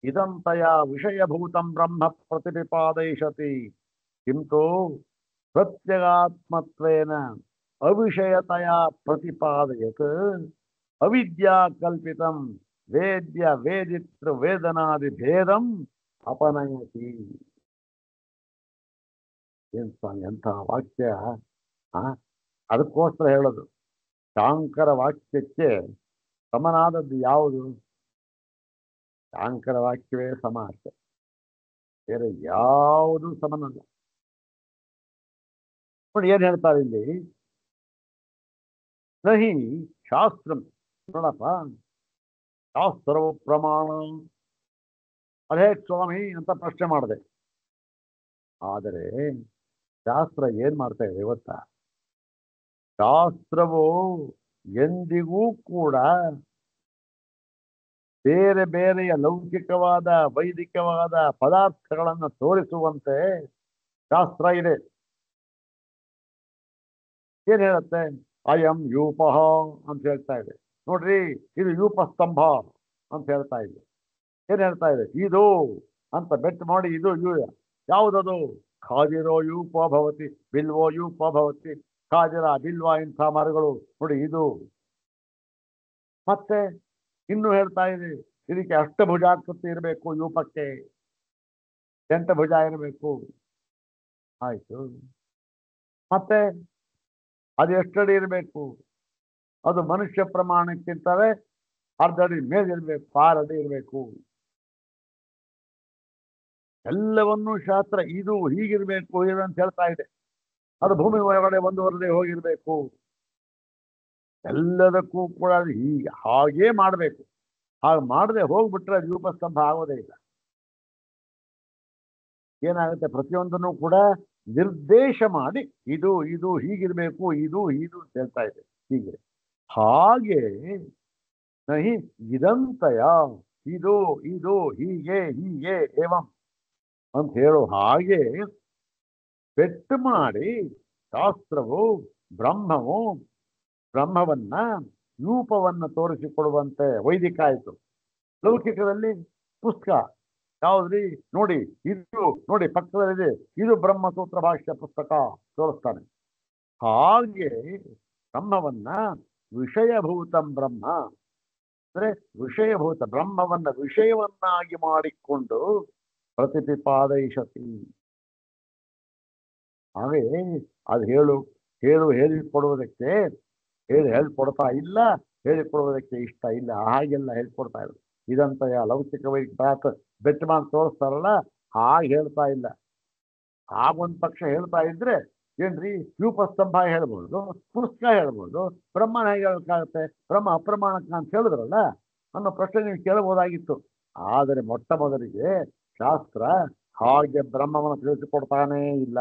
ಇದಂತಯ ವಿಷಯಭೂತಂ ಬ್ರಹ್ಮ ಪ್ರತಿಪಿಪಾದಯಿಷತಿ ಕಿಂತು ಪ್ರತ್ಯಗಾತ್ಮತ್ವೇನ ಅವಿಷಯತೆಯ ಪ್ರತಿಪಾದಯತ್ ಅವಿದ್ಯಾ ಕಲ್ಪಿತಂ ವೇದ್ಯ ವೇದಿತೃ ವೇದನಾದಿ ಭೇದಂ ಅಪನಯತಿ. ಏನ್ ಸ್ವಾಮಿ ಎಂಥ ವಾಕ್ಯ! ಅದಕ್ಕೋಸ್ಕರ ಹೇಳೋದು, ಶಾಂಕರ ವಾಕ್ಯಕ್ಕೆ ಸಮನಾದದ್ದು ಯಾವುದು? ಶಾಂಕರ ವಾಕ್ಯವೇ ಸಮ ಅಷ್ಟೆ, ಬೇರೆ ಯಾವುದು ಸಮನಲ್ಲ. ನೋಡಿ ಏನ್ ಹೇಳ್ತಾರೆ ಇಲ್ಲಿ, ನಹಿ ಶಾಸ್ತ್ರಂ. ನೋಡಪ್ಪ, ಶಾಸ್ತ್ರವು ಪ್ರಮಾಣ. ಅದೇ ಸ್ವಾಮಿ ಅಂತ ಪ್ರಶ್ನೆ ಮಾಡಿದೆ. ಆದರೆ ಶಾಸ್ತ್ರ ಏನ್ ಮಾಡ್ತಾ ಇದೆ ಗೊತ್ತಾ? ಶಾಸ್ತ್ರವು ಎಂದಿಗೂ ಕೂಡ ಬೇರೆ ಬೇರೆಯ ಲೌಕಿಕವಾದ ವೈದಿಕವಾದ ಪದಾರ್ಥಗಳನ್ನು ತೋರಿಸುವಂತೆ ಶಾಸ್ತ್ರ ಇದೆ. ಏನ್ ಹೇಳುತ್ತೆ? ಅಯಂ ಯೂಪಃ ಅಂತ ಹೇಳ್ತಾ ಇದೆ. ನೋಡ್ರಿ, ಇದು ಯೂಪಸ್ತಂಭ ಅಂತ ಹೇಳ್ತಾ ಇದೆ. ಏನ್ ಹೇಳ್ತಾ ಇದೆ? ಇದು ಅಂತ ಬೆಟ್ಟು ಮಾಡಿ, ಇದು ಯಾವುದದು? ಖಾದಿರೋ ಯೂಪ ಭವತಿ, ಬಿಲ್ವೋ ಯೂಪ ಭವತಿ. ಖಾದಿರ, ಬಿಲ್ವ ಇಂಥ ಮರಗಳು ನೋಡಿ ಇದು. ಮತ್ತೆ ಇನ್ನು ಹೇಳ್ತಾ ಇದೆ, ಇದಕ್ಕೆ ಅಷ್ಟಭುಜಾಕೃತಿ ಇರಬೇಕು, ಯೂಪಕ್ಕೆ 8 ಭುಜ ಇರಬೇಕು. ಆಯ್ತು. ಮತ್ತೆ ಅದು ಎಷ್ಟಡಿ ಇರಬೇಕು? ಅದು ಮನುಷ್ಯ ಪ್ರಮಾಣಕ್ಕಿಂತವೇ ಅರ್ಧ ಅಡಿ ಮೇಲಿರ್ಬೇಕು, 6 ಅಡಿ ಇರಬೇಕು. ಎಲ್ಲವನ್ನೂ ಶಾಸ್ತ್ರ ಇದು ಹೀಗಿರ್ಬೇಕು ಇದು ಅಂತ ಹೇಳ್ತಾ ಇದೆ. ಅದು ಭೂಮಿ ಒಳಗಡೆ 1 ಅಡಿ ಹೋಗಿರ್ಬೇಕು. ಎಲ್ಲದಕ್ಕೂ ಕೂಡ ಹಾಗೇ ಮಾಡಬೇಕು. ಹಾಗೆ ಮಾಡದೆ ಹೋಗ್ಬಿಟ್ರೆ ಅದು ರೂಪಸ್ತಂಭ ಆಗೋದೇ ಇಲ್ಲ. ಏನಾಗುತ್ತೆ? ಪ್ರತಿಯೊಂದನ್ನು ಕೂಡ ನಿರ್ದೇಶ ಮಾಡಿ ಇದು ಇದು ಹೀಗಿರ್ಬೇಕು, ಇದು ಇದು ಅಂತ ಹೇಳ್ತಾ ಇದೆ. ಹೀಗೆ ಹಾಗೆ ನಹಿ ಇದಂತಯ ಇದು ಇದು ಹೀಗೆ ಹೀಗೆ ಏವಂ ಅಂತ ಹೇಳೋ ಹಾಗೆ ಪೆಟ್ಟು ಮಾಡಿ ಶಾಸ್ತ್ರವು ಬ್ರಹ್ಮವನ್ನ ರೂಪವನ್ನ ತೋರಿಸಿಕೊಡುವಂತೆ ವೈದಿಕ ಆಯಿತು. ಲೌಕಿಕದಲ್ಲಿ ಪುಸ್ತಕ ಯಾವುದ್ರಿ? ನೋಡಿ ಇದು ನೋಡಿ ಪಕ್ಕದಲ್ಲಿದೆ, ಇದು ಬ್ರಹ್ಮಸೂತ್ರ ಭಾಷ್ಯ ಪುಸ್ತಕ ತೋರಿಸ್ತಾನೆ. ಹಾಗೆ ಬ್ರಹ್ಮವನ್ನ ವಿಷಯಭೂತಂ ಬ್ರಹ್ಮ ಅಂದ್ರೆ ವಿಷಯಭೂತ ಬ್ರಹ್ಮವನ್ನ ವಿಷಯವನ್ನಾಗಿ ಮಾಡಿಕೊಂಡು ಪ್ರತಿಪಿಪಾದಯಿಷತಿ. ಹಾಗೆ ಅದು ಹೇಳಿಕೊಡುವುದಕ್ಕೆ ಹೇಳ್ಕೊಡ್ತಾ ಇಲ್ಲ, ಹೇಳಿಕೊಡುವುದಕ್ಕೆ ಇಷ್ಟ ಇಲ್ಲ, ಹಾಗೆಲ್ಲ ಹೇಳ್ಕೊಡ್ತಾ ಇಲ್ಲ. ಇದಂತ ಲೌಕಿಕ ವೈದ್ಯ ಬೆಟ್ಟು ಮಾಡಿ ತೋರಿಸ್ತಾರಲ್ಲ, ಹಾಗೆ ಹೇಳ್ತಾ ಇಲ್ಲ. ಹಾಗೊಂದು ಪಕ್ಷ ಹೇಳ್ತಾ ಇದ್ರೆ ಏನ್ರಿ, ಯೂಪಸ್ತಂಭ ಹೇಳ್ಬೋದು, ಪುಸ್ತಕ ಹೇಳ್ಬೋದು, ಬ್ರಹ್ಮನ ಹೇಗೆ ಹೇಳಕ್ಕಾಗತ್ತೆ? ಬ್ರಹ್ಮ ಅಪ್ರಮಾಣಕ ಅಂತ ಹೇಳಿದ್ರಲ್ಲ ಅನ್ನೋ ಪ್ರಶ್ನೆ ನೀವು ಕೇಳಬಹುದಾಗಿತ್ತು. ಆದರೆ ಮೊಟ್ಟ ಮೊದಲಿಗೆ ಶಾಸ್ತ್ರ ಹಾಗೆ ಬ್ರಹ್ಮವನ್ನು ತಿಳಿಸಿಕೊಡ್ತಾನೇ ಇಲ್ಲ.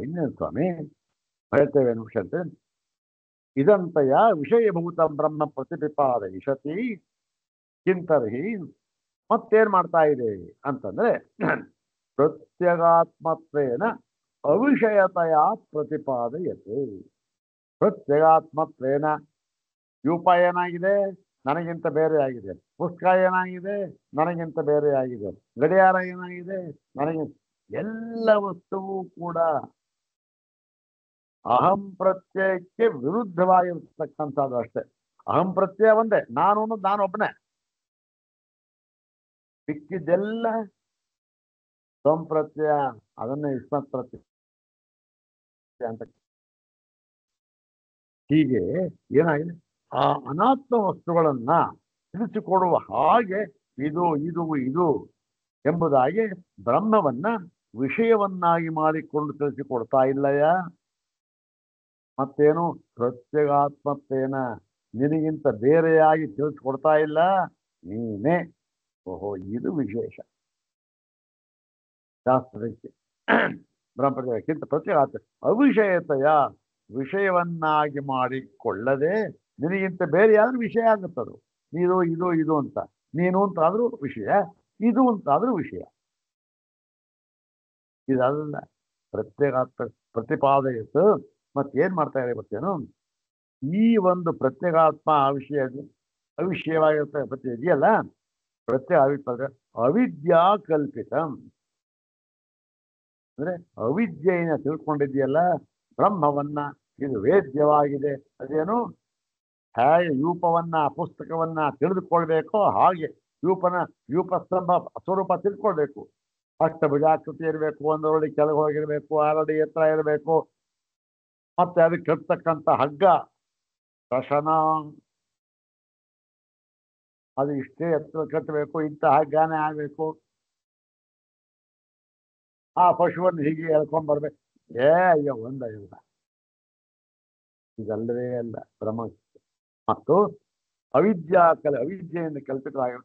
ಇನ್ನೇನು ಸ್ವಾಮಿ ಹೇಳ್ತೇವೆ ನಿಮಿಷಂತೆ. ಇದಂತಯ ವಿಷಯಭೂತ ಬ್ರಹ್ಮ ಪ್ರತಿಪಿಪಾದಯಿಷತಿ ಕಿಂತರ್ಹಿ ಮತ್ತೇನ್ ಮಾಡ್ತಾ ಇದೆ ಅಂತಂದ್ರೆ, ಪ್ರತ್ಯಗಾತ್ಮತ್ವೇನ ಅವಿಷಯತೆಯ ಪ್ರತಿಪಾದಯತೆ. ಪ್ರತ್ಯಗಾತ್ಮತ್ವೇನ ರೂಪ ಏನಾಗಿದೆ? ನನಗಿಂತ ಬೇರೆ ಆಗಿದೆ. ಪುಸ್ತಕ ಏನಾಗಿದೆ? ನನಗಿಂತ ಬೇರೆ ಆಗಿದೆ. ಗಡಿಯಾರ ಏನಾಗಿದೆ? ನನಗೆ ಎಲ್ಲ ವಸ್ತುವು ಕೂಡ ಅಹಂ ಪ್ರತ್ಯಯಕ್ಕೆ ವಿರುದ್ಧವಾಗಿರ್ತಕ್ಕಂಥದ್ದು ಅಷ್ಟೇ. ಅಹಂ ಪ್ರತ್ಯಯ ಒಂದೇ, ನಾನು ಅನ್ನೋದು ನಾನೊಬ್ಬನೇ. ಸಿಕ್ಕಿದ್ದೆಲ್ಲ ತ್ವಂ ಪ್ರತ್ಯಯ ಅದನ್ನೇ ಯುಷ್ಮತ್ ಪ್ರತ್ಯಯ ಅಂತ. ಹೀಗೆ ಏನಾಗಿದೆ, ಆ ಅನಾತ್ಮ ವಸ್ತುಗಳನ್ನ ತಿಳಿಸಿಕೊಡುವ ಹಾಗೆ ಇದು ಇದು ಇದು ಎಂಬುದಾಗಿ ಬ್ರಹ್ಮವನ್ನ ವಿಷಯವನ್ನಾಗಿ ಮಾಡಿಕೊಂಡು ತಿಳಿಸಿಕೊಡ್ತಾ ಇಲ್ಲಯ್ಯ. ಮತ್ತೇನು ಪ್ರತ್ಯಗಾತ್ಮತ್ವೇನ ನಿನಗಿಂತ ಬೇರೆಯಾಗಿ ತಿಳಿಸ್ಕೊಡ್ತಾ ಇಲ್ಲ, ನೀನೇ. ಓಹೋ, ಇದು ವಿಶೇಷ ಶಾಸ್ತ್ರಕ್ಕೆ. ಬ್ರಹ್ಮಕ್ಕಿಂತ ಪ್ರತ್ಯಗಾತ್ಮ ಅವಿಷಯತೆಯ ವಿಷಯವನ್ನಾಗಿ ಮಾಡಿಕೊಳ್ಳದೆ ನಿನಗಿಂತ ಬೇರೆ ಯಾರು ವಿಷಯ ಆಗುತ್ತದು. ಇದು ಇದು ಇದು ಅಂತ, ನೀನು ಅಂತಾದ್ರೂ ವಿಷಯ, ಇದು ಅಂತಾದ್ರೂ ವಿಷಯ. ಇದಲ್ಲ ಪ್ರತ್ಯೇಗಾತ್ಮ ಪ್ರತಿಪಾದಯಿತು. ಮತ್ತೇನ್ ಮಾಡ್ತಾ ಇದೆ ಗೊತ್ತೇನು, ಈ ಒಂದು ಪ್ರತ್ಯೇಗಾತ್ಮ ಅವಿಷಯವಾಗಿರ್ತ ಪ್ರತ್ಯಯ ಇದೆಯಲ್ಲ, ಪ್ರತ್ಯೇಕ ಅವಿದ್ಯ ಅವಿದ್ಯಾ ಕಲ್ಪಿತ ಅಂದ್ರೆ ಅವಿದ್ಯೆಯನ್ನ ತಿಳ್ಕೊಂಡಿದೆಯಲ್ಲ ಬ್ರಹ್ಮವನ್ನ, ಇದು ವೇದ್ಯವಾಗಿದೆ. ಅದೇನು ಹೇಗೆ ಯೂಪವನ್ನ ಪುಸ್ತಕವನ್ನ ತಿಳಿದುಕೊಳ್ಬೇಕೋ ಹಾಗೆ ಯೂಪಸ್ತಂಭ ಸ್ವರೂಪ ತಿಳ್ಕೊಳ್ಬೇಕು. ಅಷ್ಟಭುಜಾಕೃತಿ ಇರಬೇಕು, ಒಂದರೊಳಗೆ ಕೆಳಗೆ ಹೋಗಿರ್ಬೇಕು, 6 ಅಡಿ ಎತ್ತರ ಇರಬೇಕು, ಮತ್ತೆ ಅದಕ್ಕೆ ಕಟ್ತಕ್ಕಂಥ ಹಗ್ಗ ಕಷಣ ಅದು ಇಷ್ಟೇ ಎತ್ತರ ಕಟ್ಟಬೇಕು, ಇಂಥ ಹಗ್ಗನೇ ಆಗ್ಬೇಕು, ಆ ಪಶುವನ್ನು ಹೀಗೆ ಎಳ್ಕೊಂಡ್ ಬರ್ಬೇಕು. ಅಯ್ಯೋ ಒಂದಿಲ್ಲ, ಇದಲ್ಲವೇ ಅಲ್ಲ ಬ್ರಹ್ಮ. ಮತ್ತು ಅವಿದ್ಯೆಯಿಂದ ಕಲ್ಪಿತವಾಗಿ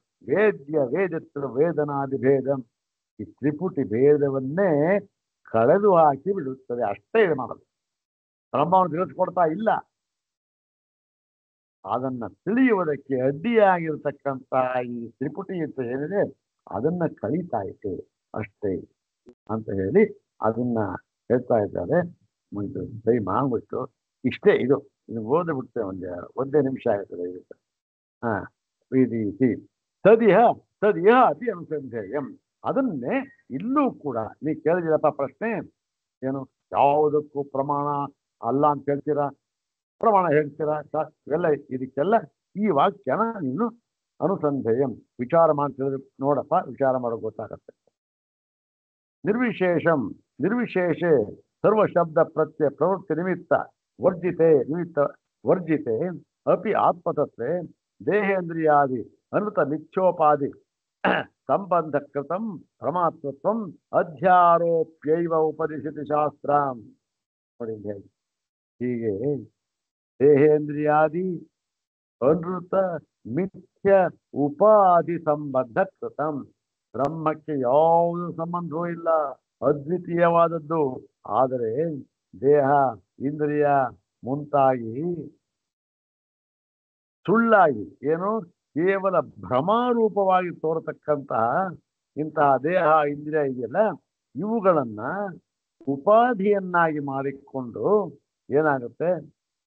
ವೇದತ್ರ ವೇದನಾದಿ ಭೇದ, ಈ ತ್ರಿಪುಟಿ ಭೇದವನ್ನೇ ಕಳೆದು ಹಾಕಿ ಬಿಡುತ್ತದೆ. ಅಷ್ಟೇ ಇದು ಮಾಡೋದು. ಬ್ರಹ್ಮವನ್ನು ತಿಳಿಸ್ಕೊಡ್ತಾ ಇಲ್ಲ, ಅದನ್ನ ತಿಳಿಯುವುದಕ್ಕೆ ಅಡ್ಡಿಯಾಗಿರ್ತಕ್ಕಂಥ ಈ ತ್ರಿಪುಟಿ ಅಂತ ಏನಿದೆ ಅದನ್ನ ಕಳೀತಾ ಇತ್ತು ಅಷ್ಟೇ ಅಂತ ಹೇಳಿ ಅದನ್ನ ಹೇಳ್ತಾ ಇದ್ದಾರೆ. ಸೈ ಮಾಡ್ಬಿಟ್ಟು ಇಷ್ಟೇ, ಇದು ಓದ್ಬಿಡ್ತೇವೆ, ಒಂದೇ ನಿಮಿಷ ಆಗ್ತದೆ ಇದಕ್ಕೆ. ಈ ರೀತಿ ತದಿಹ ಅತಿ ಅನುಸಂಧೇಯಂ, ಅದನ್ನೇ ಇಲ್ಲೂ ಕೂಡ ನೀ ಕೇಳಿದಿರಪ್ಪ ಪ್ರಶ್ನೆ, ಏನು ಯಾವುದಕ್ಕೂ ಪ್ರಮಾಣ ಅಲ್ಲ ಅಂತ ಹೇಳ್ತೀರಾ, ಪ್ರಮಾಣ ಹೇಳ್ತೀರಾ, ಇವೆಲ್ಲ ಇದಕ್ಕೆಲ್ಲ ಈ ವಾಕ್ಯನ ನೀನು ಅನುಸಂಧೇಯಂ ವಿಚಾರ ಮಾಡ್ತಿದ್ರೆ ನೋಡಪ್ಪ, ವಿಚಾರ ಮಾಡೋಕೆ ಗೊತ್ತಾಗತ್ತೆ. ನಿರ್ವಿಶೇಷೆ ಸರ್ವಶಬ್ದ ಪ್ರತ್ಯಯ ಪ್ರವೃತ್ತಿ ನಿಮಿತ್ತ ವರ್ಜಿತೆ ಅಪಿ ಆತ್ಮತತ್ವೇ ದೇಹೇಂದ್ರಿಯಾದಿ ಅನೃತ ಮಿಥ್ಯೋಪಾದಿ ಸಂಬಂಧಕೃತಂ ಪ್ರಮಾತೃತ್ವಂ ಅಧ್ಯಾರೋಪ್ಯೈವ ಉಪದಿಶತಿ ಶಾಸ್ತ್ರ. ನೋಡಿ ಹೀಗೆ ದೇಹೇಂದ್ರಿಯಾದಿ ಅನೃತ ಮಿಥ್ಯ ಉಪಾಧಿ ಸಂಬಂಧ ಕೃತಂ, ಬ್ರಹ್ಮಕ್ಕೆ ಯಾವುದು ಸಂಬಂಧವೂ ಇಲ್ಲ, ಅದ್ವಿತೀಯವಾದದ್ದು. ಆದರೆ ದೇಹ ಇಂದ್ರಿಯ ಮುಂತಾಗಿ ಸುಳ್ಳಾಗಿ ಏನು ಕೇವಲ ಭ್ರಮಾರೂಪವಾಗಿ ತೋರತಕ್ಕಂತಹ ಇಂತಹ ದೇಹ ಇಂದ್ರಿಯ ಇದೆಯಲ್ಲ, ಇವುಗಳನ್ನ ಉಪಾಧಿಯನ್ನಾಗಿ ಮಾಡಿಕೊಂಡು ಏನಾಗುತ್ತೆ,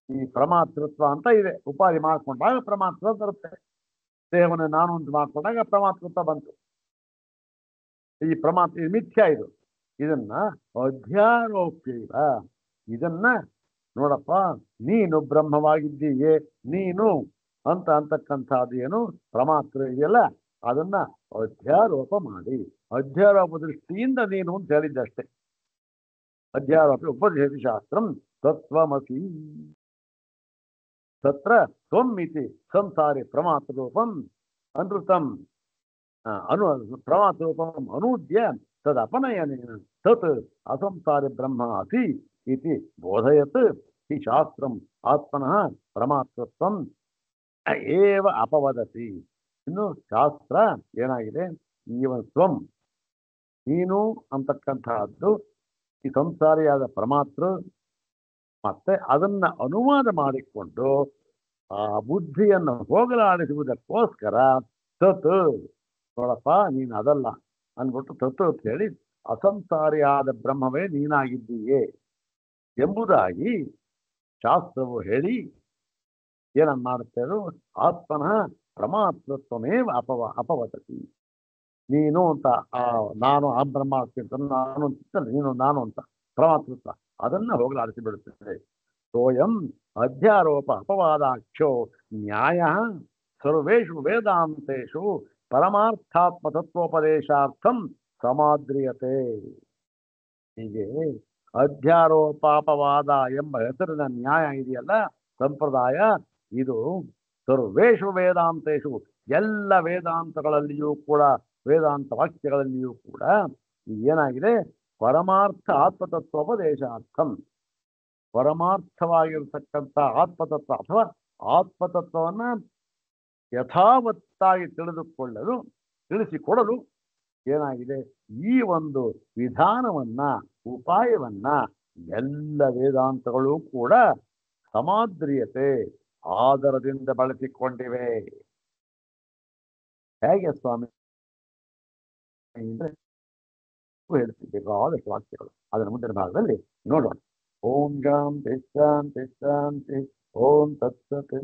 ಈ ಪ್ರಮಾತೃತ್ವ ಅಂತ ಇದೆ. ಉಪಾಧಿ ಮಾಡ್ಕೊಂಡಾಗ ಪ್ರಮಾತೃತ್ವ ಬರುತ್ತೆ. ದೇಹವನ್ನು ನಾನು ಅಂತ ಮಾಡ್ಕೊಂಡಾಗ ಪ್ರಮಾತೃತ್ವ ಬಂತು. ಈ ಪ್ರಮಾತ್ರ ಮಿಥ್ಯ ಇದು. ಇದನ್ನ ಅಧ್ಯಾರೋಪ್ಯೈವ, ಇದನ್ನ ನೋಡಪ್ಪ ನೀನು ಬ್ರಹ್ಮವಾಗಿದ್ದೀಯೇ, ನೀನು ಅಂತಕ್ಕಂಥದ್ದು ಏನು ಪ್ರಮಾತ್ರ ಇದೆಯಲ್ಲ, ಅದನ್ನ ಅಧ್ಯಾರೋಪ ಮಾಡಿ, ಅಧ್ಯಾರೋಪ ದೃಷ್ಟಿಯಿಂದ ನೀನು ಅಂತ ಹೇಳಿದ್ದಷ್ಟೇ. ಅಧ್ಯಾರೋಪ ಉಪದೇಶ ಶಾಸ್ತ್ರಂ ತತ್ವಮಸಿ ತತ್ರ ತ್ವಂ ಇತಿ ಸಂಸಾರಿ ಪ್ರಮಾತ್ರೂಪಂ ಅನೃತಂ ಪ್ರಮಾತ್ರೂಪಂ ಅನೂದ್ಯ ತದಪನಯನೇನ ತತ್ ಅಸಂಸಾರಿ ಬ್ರಹ್ಮ ಅಸಿ ಇತಿ ಬೋಧಯತ್ ಈ ಶಾಸ್ತ್ರಂ ಆತ್ಮನಃ ಪ್ರಮಾತೃತ್ವಂ ಏವ ಅಪವದತಿ. ಇನ್ನು ಶಾಸ್ತ್ರ ಏನಾಗಿದೆ, ತ್ವಂ ನೀನು ಅಂತಕ್ಕಂತಹದ್ದು ಈ ಸಂಸಾರಿಯಾದ ಪರಮಾತ್ಮ, ಮತ್ತೆ ಅದನ್ನ ಅನುವಾದ ಮಾಡಿಕೊಂಡು ಆ ಬುದ್ಧಿಯನ್ನು ಹೋಗಲಾಡಿಸುವುದಕ್ಕೋಸ್ಕರ ತತ್, ನೋಡಪ್ಪ ನೀನು ಅದಲ್ಲ ಅಂದ್ಬಿಟ್ಟು ತತ್ ಅಂತ ಹೇಳಿ ಅಸಂಸಾರಿಯಾದ ಬ್ರಹ್ಮವೇ ನೀನಾಗಿದ್ದೀಯೇ ಎಂಬುದಾಗಿ ಶಾಸ್ತ್ರವು ಹೇಳಿ ಏನನ್ನ ಮಾಡುತ್ತೇವೆ, ಆತ್ಮನಃ ಪ್ರಮಾತೃತ್ವಮೇವ ಅಪವದತಿ. ನೀನು ಅಂತ ನಾನು ಆ ಬ್ರಹ್ಮ ಆಗ್ತಿಂತ ನಾನು ಅಂತ, ನೀನು ನಾನು ಅಂತ ಪ್ರಮಾತೃತ್ವ ಅದನ್ನ ಹೋಗಲಾಡಿಸಿ ಬಿಡುತ್ತದೆ. ಸೋಯಂ ಅಧ್ಯಾರೋಪ ಅಪವಾದಾಖ್ಯೋ ನ್ಯಾಯ ಸರ್ವೇಷು ವೇದಾಂತೇಷು ಪರಮಾರ್ಥಾತ್ಮ ತತ್ವೋಪದೇಶಾರ್ಥಂ ಸಮಾದ್ರಿಯತೆ. ಹೀಗೆ ಅಧ್ಯಾರೋಪಾಪವಾದ ಎಂಬ ಹೆಸರಿನ ನ್ಯಾಯ ಇದೆಯಲ್ಲ, ಸಂಪ್ರದಾಯ, ಇದು ಸರ್ವೇಷು ವೇದಾಂತೇಶು, ಎಲ್ಲ ವೇದಾಂತಗಳಲ್ಲಿಯೂ ಕೂಡ, ವೇದಾಂತ ವಾಕ್ಯಗಳಲ್ಲಿಯೂ ಕೂಡ ಏನಾಗಿದೆ, ಪರಮಾರ್ಥ ಆತ್ಮತತ್ವೋಪದೇಶಾರ್ಥಂ, ಪರಮಾರ್ಥವಾಗಿರತಕ್ಕಂಥ ಆತ್ಮತತ್ವ ಅಥವಾ ಆತ್ಮತತ್ವವನ್ನ ಯಥಾವತ್ತಾಗಿ ತಿಳಿದುಕೊಳ್ಳಲು, ತಿಳಿಸಿಕೊಡಲು ಏನಾಗಿದೆ, ಈ ಒಂದು ವಿಧಾನವನ್ನ, ಉಪಾಯವನ್ನ ಎಲ್ಲ ವೇದಾಂತಗಳು ಕೂಡ ಸಮಾದ್ರಿಯತೆ, ಆದರದಿಂದ ಬಳಸಿಕೊಂಡಿವೆ. ಹೇಗೆ ಸ್ವಾಮಿ ಅಂದ್ರೆ ಹೇಳ್ತಿದ್ದೇವೆ ವಾಕ್ಯಗಳು, ಅದರ ಮುಂದಿನ ಭಾಗದಲ್ಲಿ ನೋಡೋಣ. ಓಂ ಶಾಂತಿ ಶಾಂತಿ ಶಾಂತಿ. ಓಂ ತತ್ಸತ್.